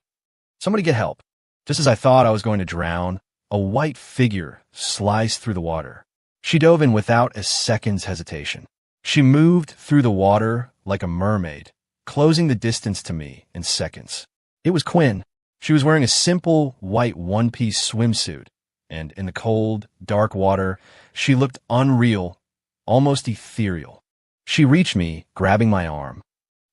Somebody get help." Just as I thought I was going to drown, a white figure sliced through the water. She dove in without a second's hesitation. She moved through the water like a mermaid, closing the distance to me in seconds. It was Quinn. She was wearing a simple white one-piece swimsuit, and in the cold, dark water, she looked unreal, almost ethereal. She reached me, grabbing my arm.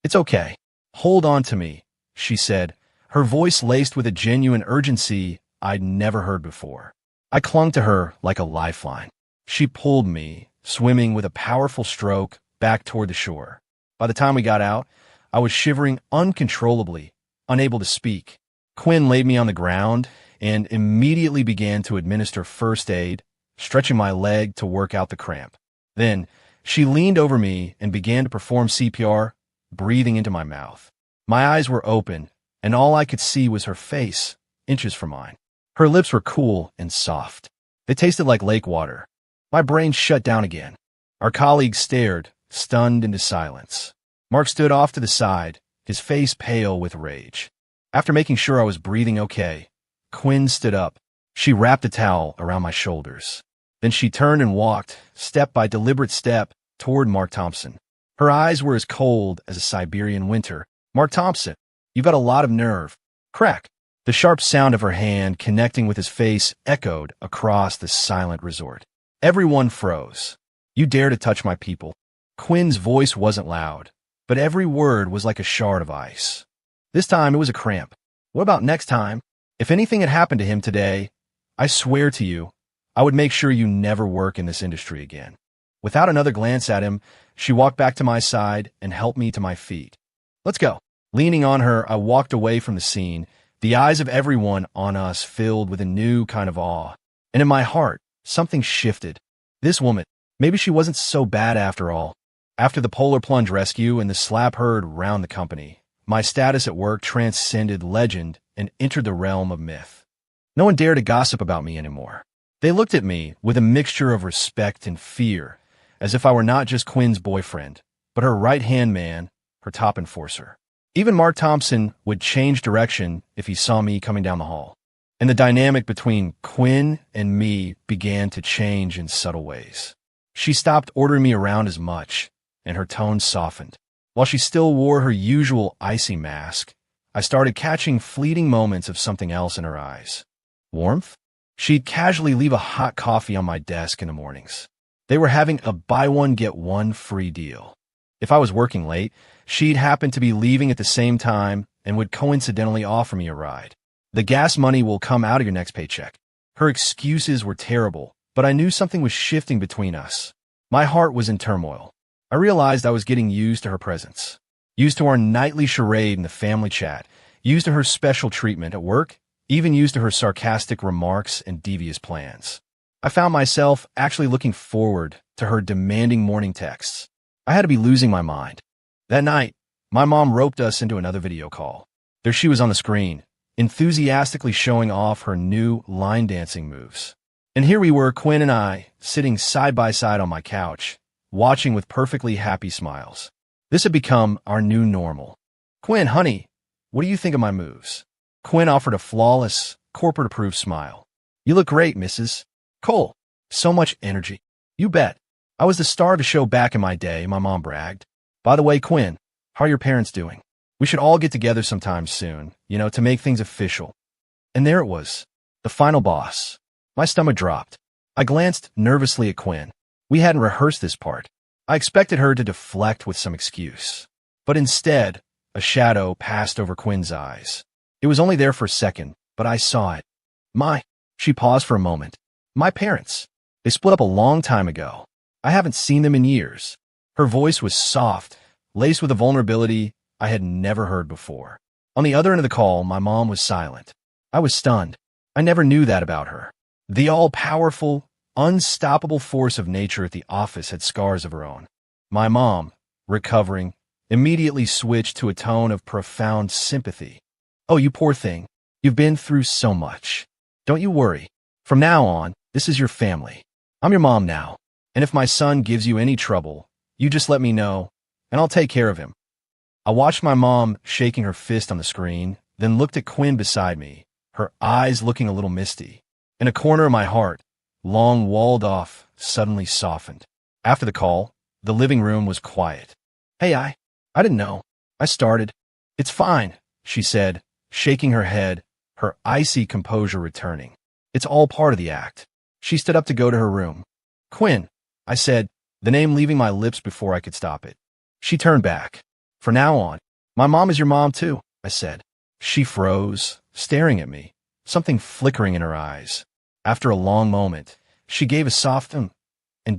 "It's okay. Hold on to me," she said, her voice laced with a genuine urgency I'd never heard before. I clung to her like a lifeline. She pulled me, swimming with a powerful stroke, back toward the shore. By the time we got out, I was shivering uncontrollably, unable to speak. Quinn laid me on the ground and immediately began to administer first aid, stretching my leg to work out the cramp. Then, she leaned over me and began to perform CPR, breathing into my mouth. My eyes were open, and all I could see was her face, inches from mine. Her lips were cool and soft. They tasted like lake water. My brain shut down again. Our colleagues stared, stunned into silence. Mark stood off to the side, his face pale with rage. After making sure I was breathing okay, Quinn stood up. She wrapped a towel around my shoulders. Then she turned and walked, step by deliberate step, toward Mark Thompson. Her eyes were as cold as a Siberian winter. "Mark Thompson, you've got a lot of nerve." Crack. The sharp sound of her hand connecting with his face echoed across the silent resort. Everyone froze. "You dare to touch my people." Quinn's voice wasn't loud, but every word was like a shard of ice. This time it was a cramp. "What about next time? If anything had happened to him today, I swear to you, I would make sure you never work in this industry again." Without another glance at him, she walked back to my side and helped me to my feet. "Let's go." Leaning on her, I walked away from the scene, the eyes of everyone on us filled with a new kind of awe. And in my heart, something shifted. This woman, maybe she wasn't so bad after all. After the Polar Plunge rescue and the slap heard round the company, my status at work transcended legend and entered the realm of myth. No one dared to gossip about me anymore. They looked at me with a mixture of respect and fear, as if I were not just Quinn's boyfriend, but her right-hand man, her top enforcer. Even Mark Thompson would change direction if he saw me coming down the hall. And the dynamic between Quinn and me began to change in subtle ways. She stopped ordering me around as much, and her tone softened. While she still wore her usual icy mask, I started catching fleeting moments of something else in her eyes. Warmth? She'd casually leave a hot coffee on my desk in the mornings. They were having a buy-one-get-one free deal. If I was working late, she'd happen to be leaving at the same time and would coincidentally offer me a ride. "The gas money will come out of your next paycheck." Her excuses were terrible, but I knew something was shifting between us. My heart was in turmoil. I realized I was getting used to her presence. Used to our nightly charade in the family chat, used to her special treatment at work, even used to her sarcastic remarks and devious plans. I found myself actually looking forward to her demanding morning texts. I had to be losing my mind. That night, my mom roped us into another video call. There she was on the screen, enthusiastically showing off her new line dancing moves. And here we were, Quinn and I, sitting side by side on my couch, watching with perfectly happy smiles. This had become our new normal. "Quinn, honey, what do you think of my moves?" Quinn offered a flawless, corporate-approved smile. "You look great, Mrs. Cole. So much energy." "You bet. I was the star of a show back in my day," my mom bragged. "By the way, Quinn, how are your parents doing? We should all get together sometime soon, to make things official." And there it was, the final boss. My stomach dropped. I glanced nervously at Quinn. We hadn't rehearsed this part. I expected her to deflect with some excuse. But instead, a shadow passed over Quinn's eyes. It was only there for a second, but I saw it. She paused for a moment. "My parents. They split up a long time ago. I haven't seen them in years." Her voice was soft, laced with a vulnerability I had never heard before. On the other end of the call, my mom was silent. I was stunned. I never knew that about her. The all-powerful, unstoppable force of nature at the office had scars of her own. My mom, recovering, immediately switched to a tone of profound sympathy. "Oh, you poor thing. You've been through so much. Don't you worry. From now on, this is your family. I'm your mom now. And if my son gives you any trouble, you just let me know, and I'll take care of him." I watched my mom shaking her fist on the screen, then looked at Quinn beside me, her eyes looking a little misty. In a corner of my heart, long walled off, suddenly softened. After the call, the living room was quiet. "Hey, I didn't know. I started." "It's fine," she said, shaking her head, her icy composure returning. "It's all part of the act." She stood up to go to her room. "Quinn," I said, the name leaving my lips before I could stop it. She turned back. "From now on, my mom is your mom too," I said. She froze, staring at me, something flickering in her eyes. After a long moment, she gave a soft and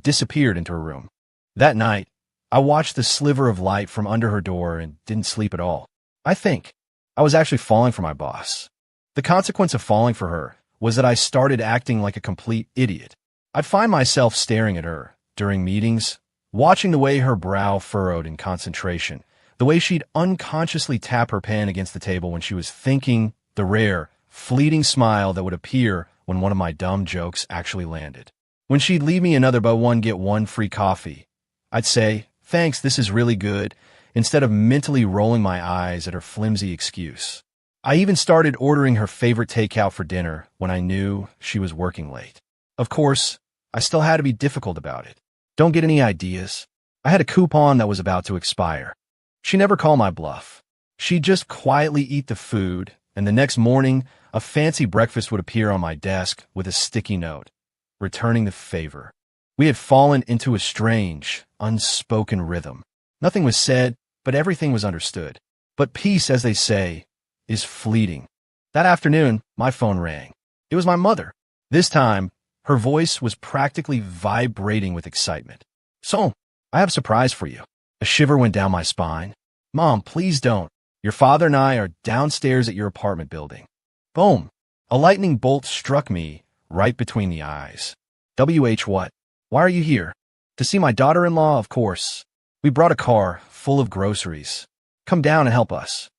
disappeared into her room. That night, I watched the sliver of light from under her door and didn't sleep at all. I think I was actually falling for my boss. The consequence of falling for her was that I started acting like a complete idiot. I'd find myself staring at her during meetings, watching the way her brow furrowed in concentration, the way she'd unconsciously tap her pen against the table when she was thinking, the rare, fleeting smile that would appear when one of my dumb jokes actually landed. When she'd leave me another buy one get one free coffee, I'd say, "Thanks, this is really good," instead of mentally rolling my eyes at her flimsy excuse. I even started ordering her favorite takeout for dinner when I knew she was working late. Of course, I still had to be difficult about it. Don't get any ideas. I had a coupon that was about to expire. She never called my bluff. She'd just quietly eat the food, and the next morning, a fancy breakfast would appear on my desk with a sticky note, returning the favor. We had fallen into a strange, unspoken rhythm. Nothing was said, but everything was understood. But peace, as they say, is fleeting. That afternoon, my phone rang. It was my mother. This time, her voice was practically vibrating with excitement. "So, I have a surprise for you." A shiver went down my spine. "Mom, please don't. Your father and I are downstairs at your apartment building." Boom! A lightning bolt struck me right between the eyes. "WH what? Why are you here?" "To see my daughter-in-law, of course. We brought a car full of groceries. Come down and help us."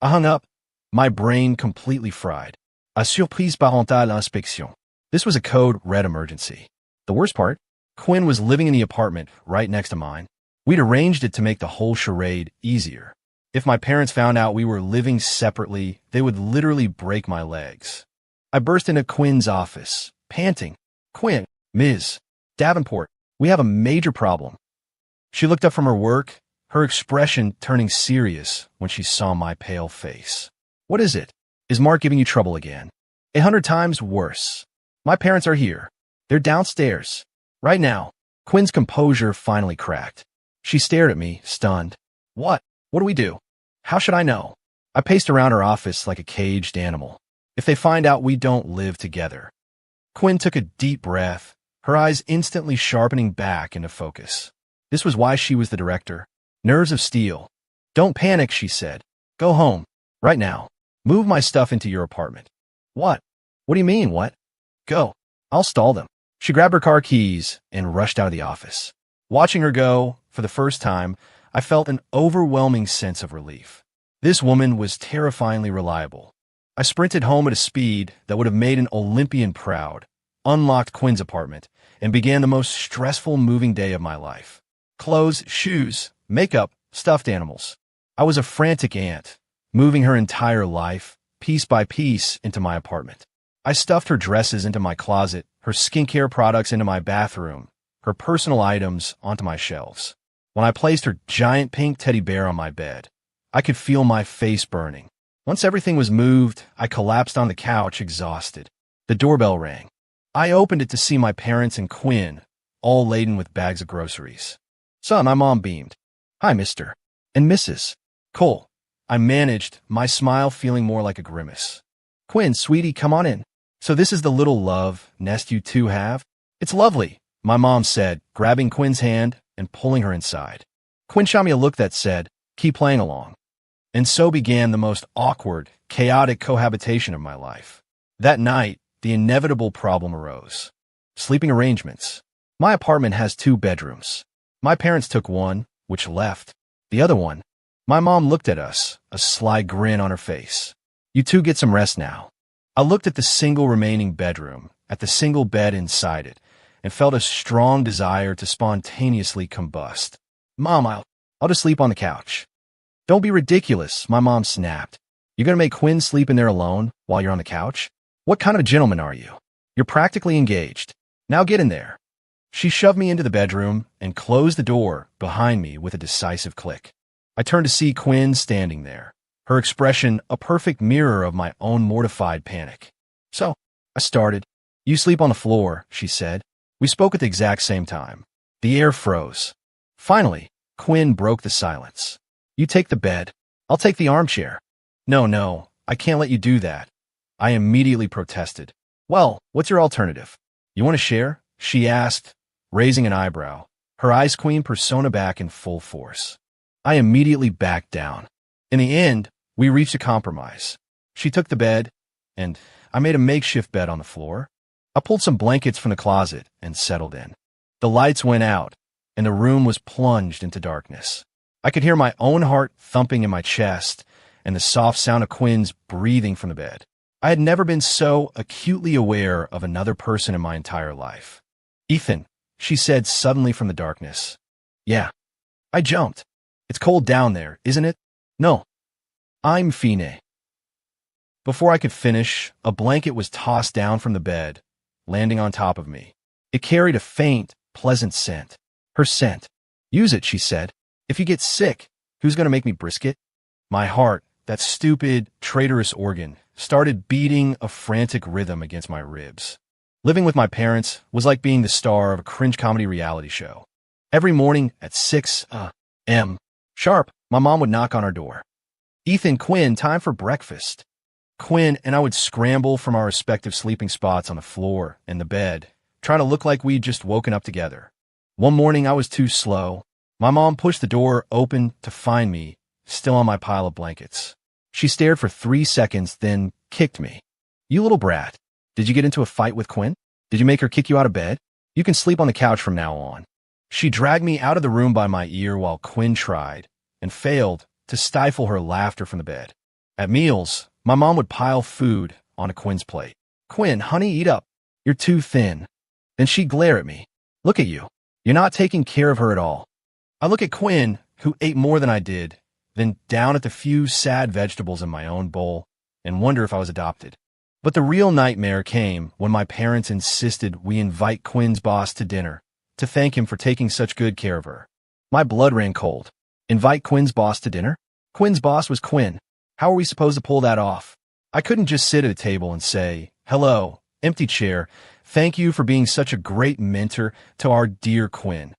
I hung up, my brain completely fried. A surprise parentale inspection. This was a code red emergency. The worst part? Quinn was living in the apartment right next to mine. We'd arranged it to make the whole charade easier. If my parents found out we were living separately, they would literally break my legs. I burst into Quinn's office, panting. "Quinn, Ms. Davenport, we have a major problem." She looked up from her work, her expression turning serious when she saw my pale face. "What is it? Is Mark giving you trouble again?" "100 times worse. My parents are here. They're downstairs. Right now." Quinn's composure finally cracked. She stared at me, stunned. "What? What do we do? How should I know?" I paced around her office like a caged animal. "If they find out we don't live together." Quinn took a deep breath, her eyes instantly sharpening back into focus. This was why she was the director. Nerves of steel. "Don't panic," she said. "Go home. Right now. Move my stuff into your apartment." "What? What do you mean, what?" "Go. I'll stall them." She grabbed her car keys and rushed out of the office. Watching her go, for the first time, I felt an overwhelming sense of relief. This woman was terrifyingly reliable. I sprinted home at a speed that would have made an Olympian proud, unlocked Quinn's apartment, and began the most stressful moving day of my life. Clothes, shoes, makeup, stuffed animals. I was a frantic aunt, moving her entire life, piece by piece, into my apartment. I stuffed her dresses into my closet, her skincare products into my bathroom, her personal items onto my shelves. When I placed her giant pink teddy bear on my bed, I could feel my face burning. Once everything was moved, I collapsed on the couch, exhausted. The doorbell rang. I opened it to see my parents and Quinn, all laden with bags of groceries. "Son," my mom beamed. "Hi, Mr. and Mrs. Cole." I managed, my smile feeling more like a grimace. "Quinn, sweetie, come on in. So this is the little love nest you two have?" "It's lovely," my mom said, grabbing Quinn's hand and pulling her inside. Quinn shot me a look that said, "Keep playing along." And so began the most awkward, chaotic cohabitation of my life. That night, the inevitable problem arose. Sleeping arrangements. My apartment has 2 bedrooms. My parents took one, which left. The other one. My mom looked at us, a sly grin on her face. "You two get some rest now." I looked at the single remaining bedroom, at the single bed inside it, and felt a strong desire to spontaneously combust. "Mom, I'll just sleep on the couch." "Don't be ridiculous," my mom snapped. "You're gonna make Quinn sleep in there alone while you're on the couch? What kind of a gentleman are you? You're practically engaged. Now get in there." She shoved me into the bedroom and closed the door behind me with a decisive click. I turned to see Quinn standing there, her expression a perfect mirror of my own mortified panic. "So," I started. "You sleep on the floor," she said. We spoke at the exact same time. The air froze. Finally, Quinn broke the silence. "You take the bed. I'll take the armchair." No, I can't let you do that." I immediately protested. "Well, what's your alternative? You want to share?" she asked, raising an eyebrow, her Ice Queen persona back in full force. I immediately backed down. In the end, we reached a compromise. She took the bed, and I made a makeshift bed on the floor. I pulled some blankets from the closet and settled in. The lights went out, and the room was plunged into darkness. I could hear my own heart thumping in my chest and the soft sound of Quinn's breathing from the bed. I had never been so acutely aware of another person in my entire life. "Ethan," she said suddenly from the darkness. "Yeah." I jumped. "It's cold down there, isn't it?" "No. I'm Fine." Before I could finish, a blanket was tossed down from the bed, landing on top of me. It carried a faint, pleasant scent. Her scent. "Use it," she said. "If you get sick, who's going to make me brisket?" My heart, that stupid, traitorous organ, started beating a frantic rhythm against my ribs. Living with my parents was like being the star of a cringe comedy reality show. Every morning at 6 a.m. sharp, my mom would knock on our door. "Ethan, Quinn, time for breakfast." Quinn and I would scramble from our respective sleeping spots on the floor and the bed, trying to look like we'd just woken up together. One morning I was too slow. My mom pushed the door open to find me, still on my pile of blankets. She stared for 3 seconds, then kicked me. "You little brat. Did you get into a fight with Quinn? Did you make her kick you out of bed? You can sleep on the couch from now on." She dragged me out of the room by my ear while Quinn tried, and failed, to stifle her laughter from the bed. At meals, my mom would pile food onto Quinn's plate. "Quinn, honey, eat up. You're too thin." Then she'd glare at me. "Look at you. You're not taking care of her at all." I look at Quinn, who ate more than I did, then down at the few sad vegetables in my own bowl, and wonder if I was adopted. But the real nightmare came when my parents insisted we invite Quinn's boss to dinner to thank him for taking such good care of her. My blood ran cold. Invite Quinn's boss to dinner? Quinn's boss was Quinn. How were we supposed to pull that off? I couldn't just sit at a table and say, "Hello, empty chair. Thank you for being such a great mentor to our dear Quinn."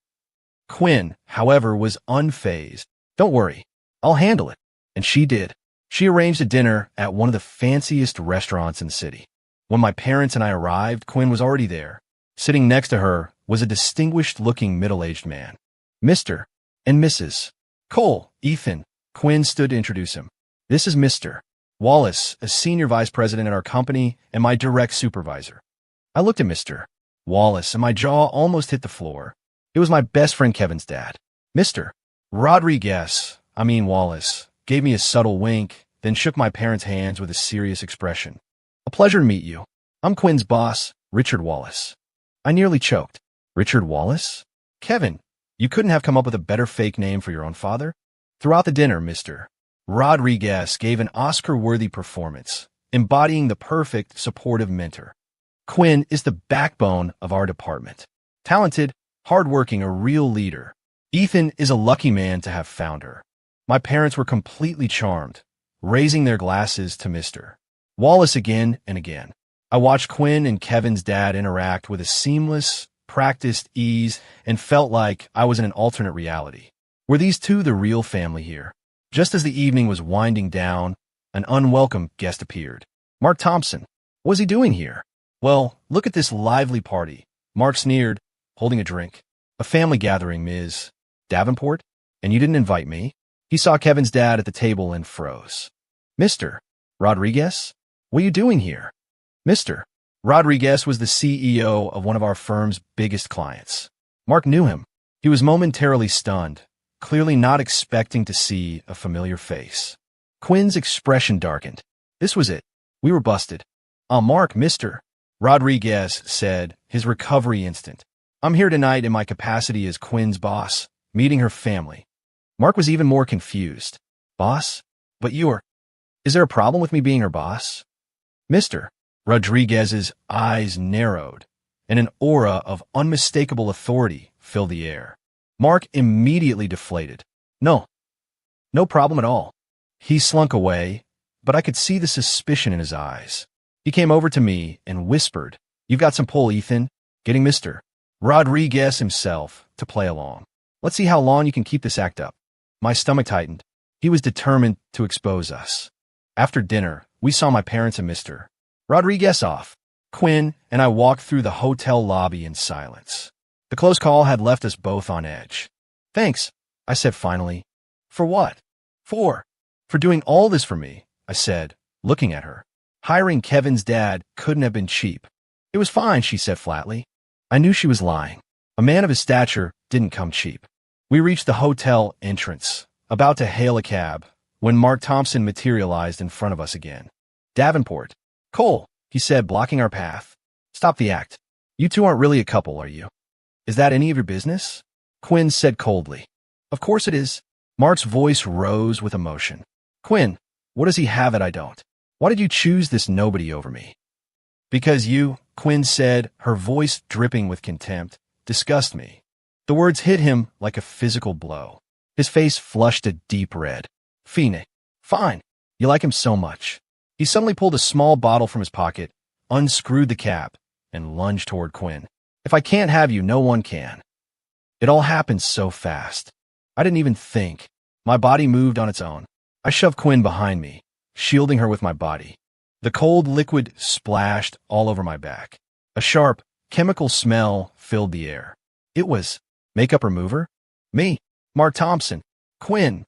Quinn, however, was unfazed. "Don't worry. I'll handle it." And she did. She arranged a dinner at one of the fanciest restaurants in the city. When my parents and I arrived, Quinn was already there. Sitting next to her was a distinguished-looking middle-aged man. "Mr. and Mrs. Cole, Ethan." Quinn stood to introduce him. "This is Mr. Wallace, a senior vice president at our company and my direct supervisor." I looked at Mr. Wallace and my jaw almost hit the floor. It was my best friend Kevin's dad. Mr. Wallace, gave me a subtle wink, then shook my parents' hands with a serious expression. "A pleasure to meet you. I'm Quinn's boss, Richard Wallace." I nearly choked. "Richard Wallace? Kevin, you couldn't have come up with a better fake name for your own father?" Throughout the dinner, Mr. Rodriguez gave an Oscar-worthy performance, embodying the perfect, supportive mentor. Quinn is the backbone of our department. Talented, hardworking, a real leader. Ethan is a lucky man to have found her. My parents were completely charmed, raising their glasses to Mr. Wallace again and again. I watched Quinn and Kevin's dad interact with a seamless, practiced ease and felt like I was in an alternate reality. Were these two the real family here? Just as the evening was winding down, an unwelcome guest appeared. Mark Thompson. What was he doing here? "Well, look at this lively party," Mark sneered, holding a drink. "A family gathering, Ms. Davenport? And you didn't invite me?" He saw Kevin's dad at the table and froze. "Mr. Rodriguez? What are you doing here?" Mr. Rodriguez was the CEO of one of our firm's biggest clients. Mark knew him. He was momentarily stunned, clearly not expecting to see a familiar face. Quinn's expression darkened. This was it. We were busted. Mark, Mr. Rodriguez said, his recovery instant. "I'm here tonight in my capacity as Quinn's boss, meeting her family." Mark was even more confused. "Boss? But is there a problem with me being her boss?" Mr. Rodriguez's eyes narrowed, and an aura of unmistakable authority filled the air. Mark immediately deflated. No problem at all." He slunk away, but I could see the suspicion in his eyes. He came over to me and whispered, "You've got some pull, Ethan," getting Mr. Rodriguez himself to play along. "Let's see how long you can keep this act up." My stomach tightened. He was determined to expose us. After dinner, we saw my parents and Mr. Rodriguez off. Quinn and I walked through the hotel lobby in silence. The close call had left us both on edge. "Thanks," I said finally. "For what?" For doing all this for me," I said, looking at her. Hiring Kevin's dad couldn't have been cheap. It was fine, she said flatly. I knew she was lying. A man of his stature didn't come cheap. We reached the hotel entrance, about to hail a cab, when Mark Thompson materialized in front of us again. Davenport. Cole, he said, blocking our path. Stop the act. You two aren't really a couple, are you? Is that any of your business? Quinn said coldly. Of course it is. Mark's voice rose with emotion. Quinn, what does he have that I don't? Why did you choose this nobody over me? Because you, Quinn said, her voice dripping with contempt, disgust me. The words hit him like a physical blow. His face flushed a deep red. Phoenix. Fine. You like him so much. He suddenly pulled a small bottle from his pocket, unscrewed the cap, and lunged toward Quinn. If I can't have you, no one can. It all happened so fast. I didn't even think. My body moved on its own. I shoved Quinn behind me, shielding her with my body. The cold liquid splashed all over my back. A sharp, chemical smell filled the air. It was makeup remover? Me, Mark Thompson. Quinn.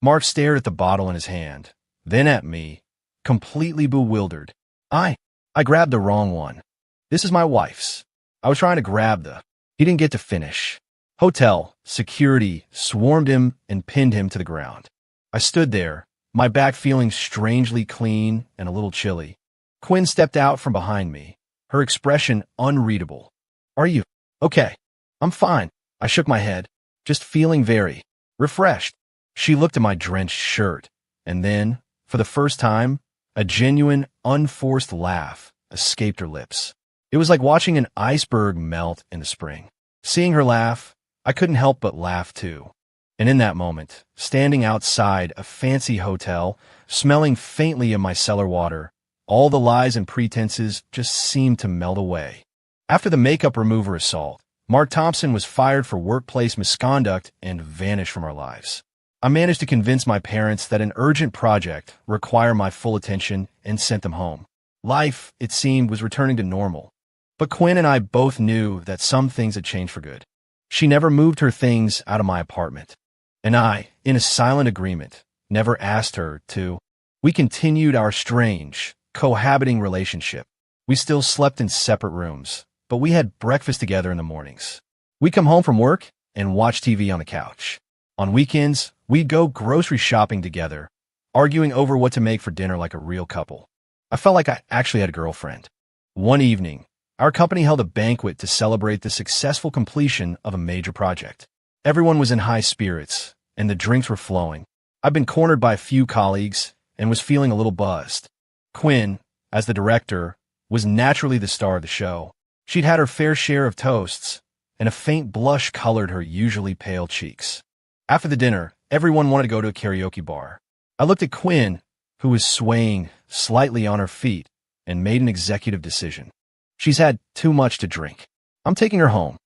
Mark stared at the bottle in his hand, then at me, completely bewildered. I grabbed the wrong one. This is my wife's. I was trying to grab the... He didn't get to finish. Hotel, security, swarmed him and pinned him to the ground. I stood there, my back feeling strangely clean and a little chilly. Quinn stepped out from behind me, her expression unreadable. Are you okay? I'm fine. I shook my head, just feeling very refreshed. She looked at my drenched shirt, and then, for the first time, a genuine, unforced laugh escaped her lips. It was like watching an iceberg melt in the spring. Seeing her laugh, I couldn't help but laugh too. And in that moment, standing outside a fancy hotel, smelling faintly of my cellar water, all the lies and pretenses just seemed to melt away. After the makeup remover assault, Mark Thompson was fired for workplace misconduct and vanished from our lives. I managed to convince my parents that an urgent project required my full attention and sent them home. Life, it seemed, was returning to normal. But Quinn and I both knew that some things had changed for good. She never moved her things out of my apartment. And I, in a silent agreement, never asked her to. We continued our strange, cohabiting relationship. We still slept in separate rooms, but we had breakfast together in the mornings. We'd come home from work and watch TV on the couch. On weekends, we'd go grocery shopping together, arguing over what to make for dinner like a real couple. I felt like I actually had a girlfriend. One evening, our company held a banquet to celebrate the successful completion of a major project. Everyone was in high spirits, and the drinks were flowing. I'd been cornered by a few colleagues and was feeling a little buzzed. Quinn, as the director, was naturally the star of the show. She'd had her fair share of toasts, and a faint blush colored her usually pale cheeks. After the dinner, everyone wanted to go to a karaoke bar. I looked at Quinn, who was swaying slightly on her feet, and made an executive decision. She's had too much to drink. I'm taking her home.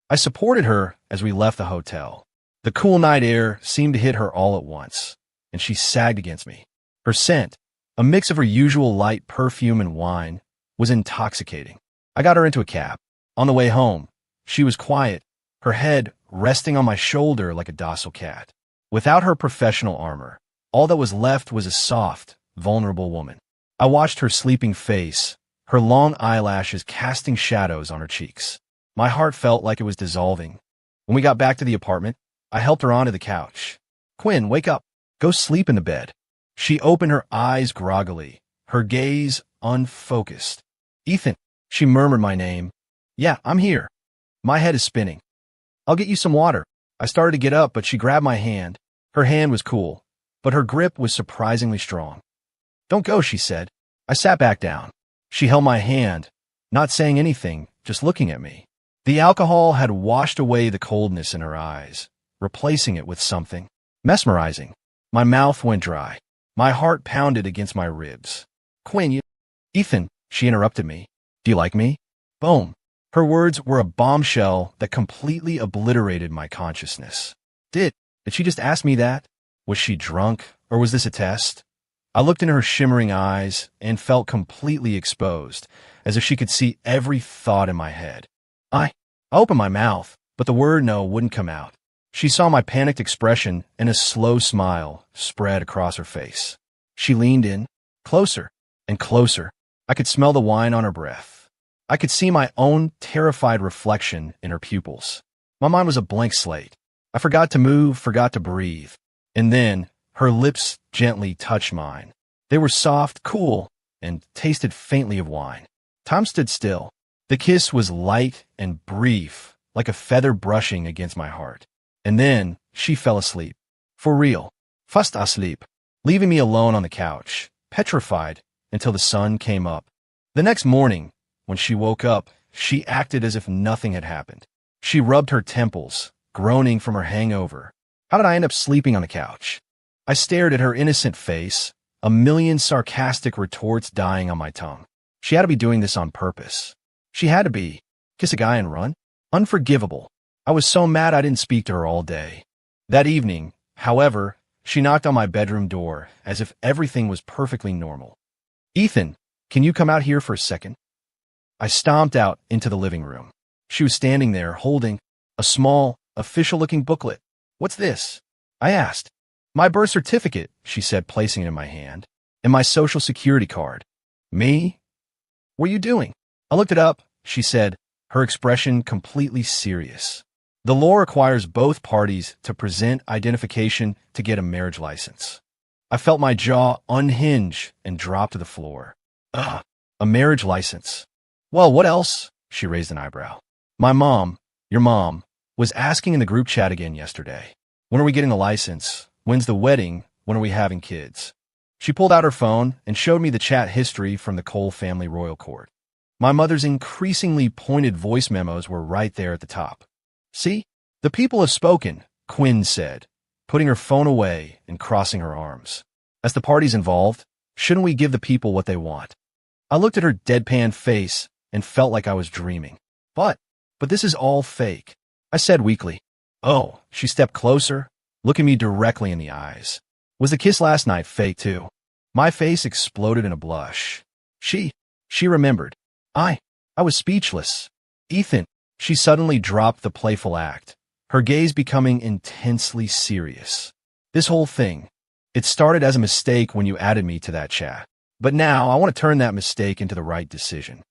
I supported her as we left the hotel. The cool night air seemed to hit her all at once, and she sagged against me. Her scent, a mix of her usual light perfume and wine, was intoxicating. I got her into a cab. On the way home, she was quiet, her head resting on my shoulder like a docile cat. Without her professional armor, all that was left was a soft, vulnerable woman. I watched her sleeping face, her long eyelashes casting shadows on her cheeks. My heart felt like it was dissolving. When we got back to the apartment, I helped her onto the couch. Quinn, wake up. Go sleep in the bed. She opened her eyes groggily, her gaze unfocused. Ethan, she murmured my name. Yeah, I'm here. My head is spinning. I'll get you some water. I started to get up, but she grabbed my hand. Her hand was cool, but her grip was surprisingly strong. Don't go, she said. I sat back down. She held my hand, not saying anything, just looking at me. The alcohol had washed away the coldness in her eyes, replacing it with something mesmerizing. My mouth went dry. My heart pounded against my ribs. Quinn, you... Ethan, she interrupted me. Do you like me? Boom. Her words were a bombshell that completely obliterated my consciousness. Did she just ask me that? Was she drunk, or was this a test? I looked into her shimmering eyes and felt completely exposed, as if she could see every thought in my head. I opened my mouth, but the word no wouldn't come out. She saw my panicked expression, and a slow smile spread across her face. She leaned in, closer, and closer. I could smell the wine on her breath. I could see my own terrified reflection in her pupils. My mind was a blank slate. I forgot to move, forgot to breathe. And then her lips gently touched mine. They were soft, cool, and tasted faintly of wine. Time stood still. The kiss was light and brief, like a feather brushing against my heart. And then she fell asleep. For real. Fast asleep, leaving me alone on the couch, petrified, until the sun came up. The next morning, when she woke up, she acted as if nothing had happened. She rubbed her temples, groaning from her hangover. How did I end up sleeping on the couch? I stared at her innocent face, a million sarcastic retorts dying on my tongue. She had to be doing this on purpose. She had to be. Kiss a guy and run? Unforgivable. I was so mad I didn't speak to her all day. That evening, however, she knocked on my bedroom door as if everything was perfectly normal. Ethan, can you come out here for a second? I stomped out into the living room. She was standing there holding a small, official-looking booklet. What's this? I asked. My birth certificate, she said, placing it in my hand, and my social security card. Me? What are you doing? I looked it up, she said, her expression completely serious. The law requires both parties to present identification to get a marriage license. I felt my jaw unhinge and drop to the floor. Ugh, a marriage license. Well, what else? She raised an eyebrow. My mom, your mom, was asking in the group chat again yesterday. When are we getting the license? When's the wedding? When are we having kids? She pulled out her phone and showed me the chat history from the Cole family royal court. My mother's increasingly pointed voice memos were right there at the top. See? The people have spoken, Quinn said, putting her phone away and crossing her arms. As the parties involved, shouldn't we give the people what they want? I looked at her deadpan face and felt like I was dreaming. But this is all fake, I said weakly. Oh, she stepped closer, looking me directly in the eyes. Was the kiss last night fake too? My face exploded in a blush. She remembered. I was speechless. Ethan, she suddenly dropped the playful act, her gaze becoming intensely serious. This whole thing, it started as a mistake when you added me to that chat. But now I want to turn that mistake into the right decision.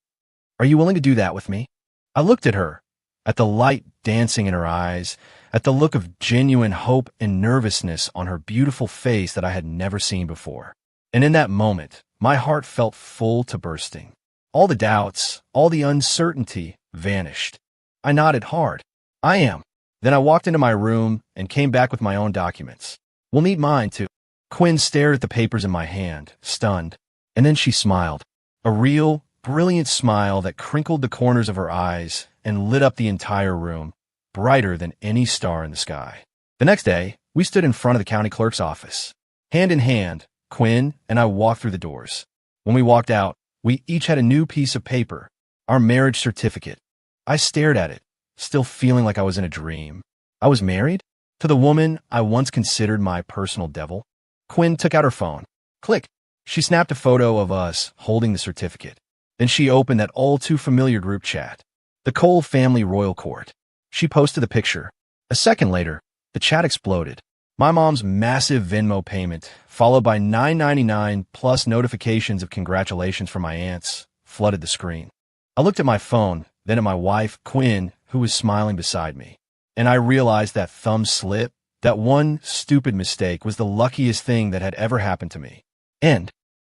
Are you willing to do that with me? I looked at her, at the light dancing in her eyes, at the look of genuine hope and nervousness on her beautiful face that I had never seen before. And in that moment, my heart felt full to bursting. All the doubts, all the uncertainty vanished. I nodded hard. I am. Then I walked into my room and came back with my own documents. We'll need mine, too. Quinn stared at the papers in my hand, stunned, and then she smiled. A real, brilliant smile that crinkled the corners of her eyes and lit up the entire room, brighter than any star in the sky. The next day, we stood in front of the county clerk's office. Hand in hand, Quinn and I walked through the doors. When we walked out, we each had a new piece of paper, our marriage certificate. I stared at it, still feeling like I was in a dream. I was married? To the woman I once considered my personal devil? Quinn took out her phone. Click. She snapped a photo of us holding the certificate. Then she opened that all-too-familiar group chat. The Cole family royal court. She posted the picture. A second later, the chat exploded. My mom's massive Venmo payment, followed by $9.99 plus notifications of congratulations from my aunts, flooded the screen. I looked at my phone, then at my wife, Quinn, who was smiling beside me. And I realized that thumb slip, that one stupid mistake, was the luckiest thing that had ever happened to me. End.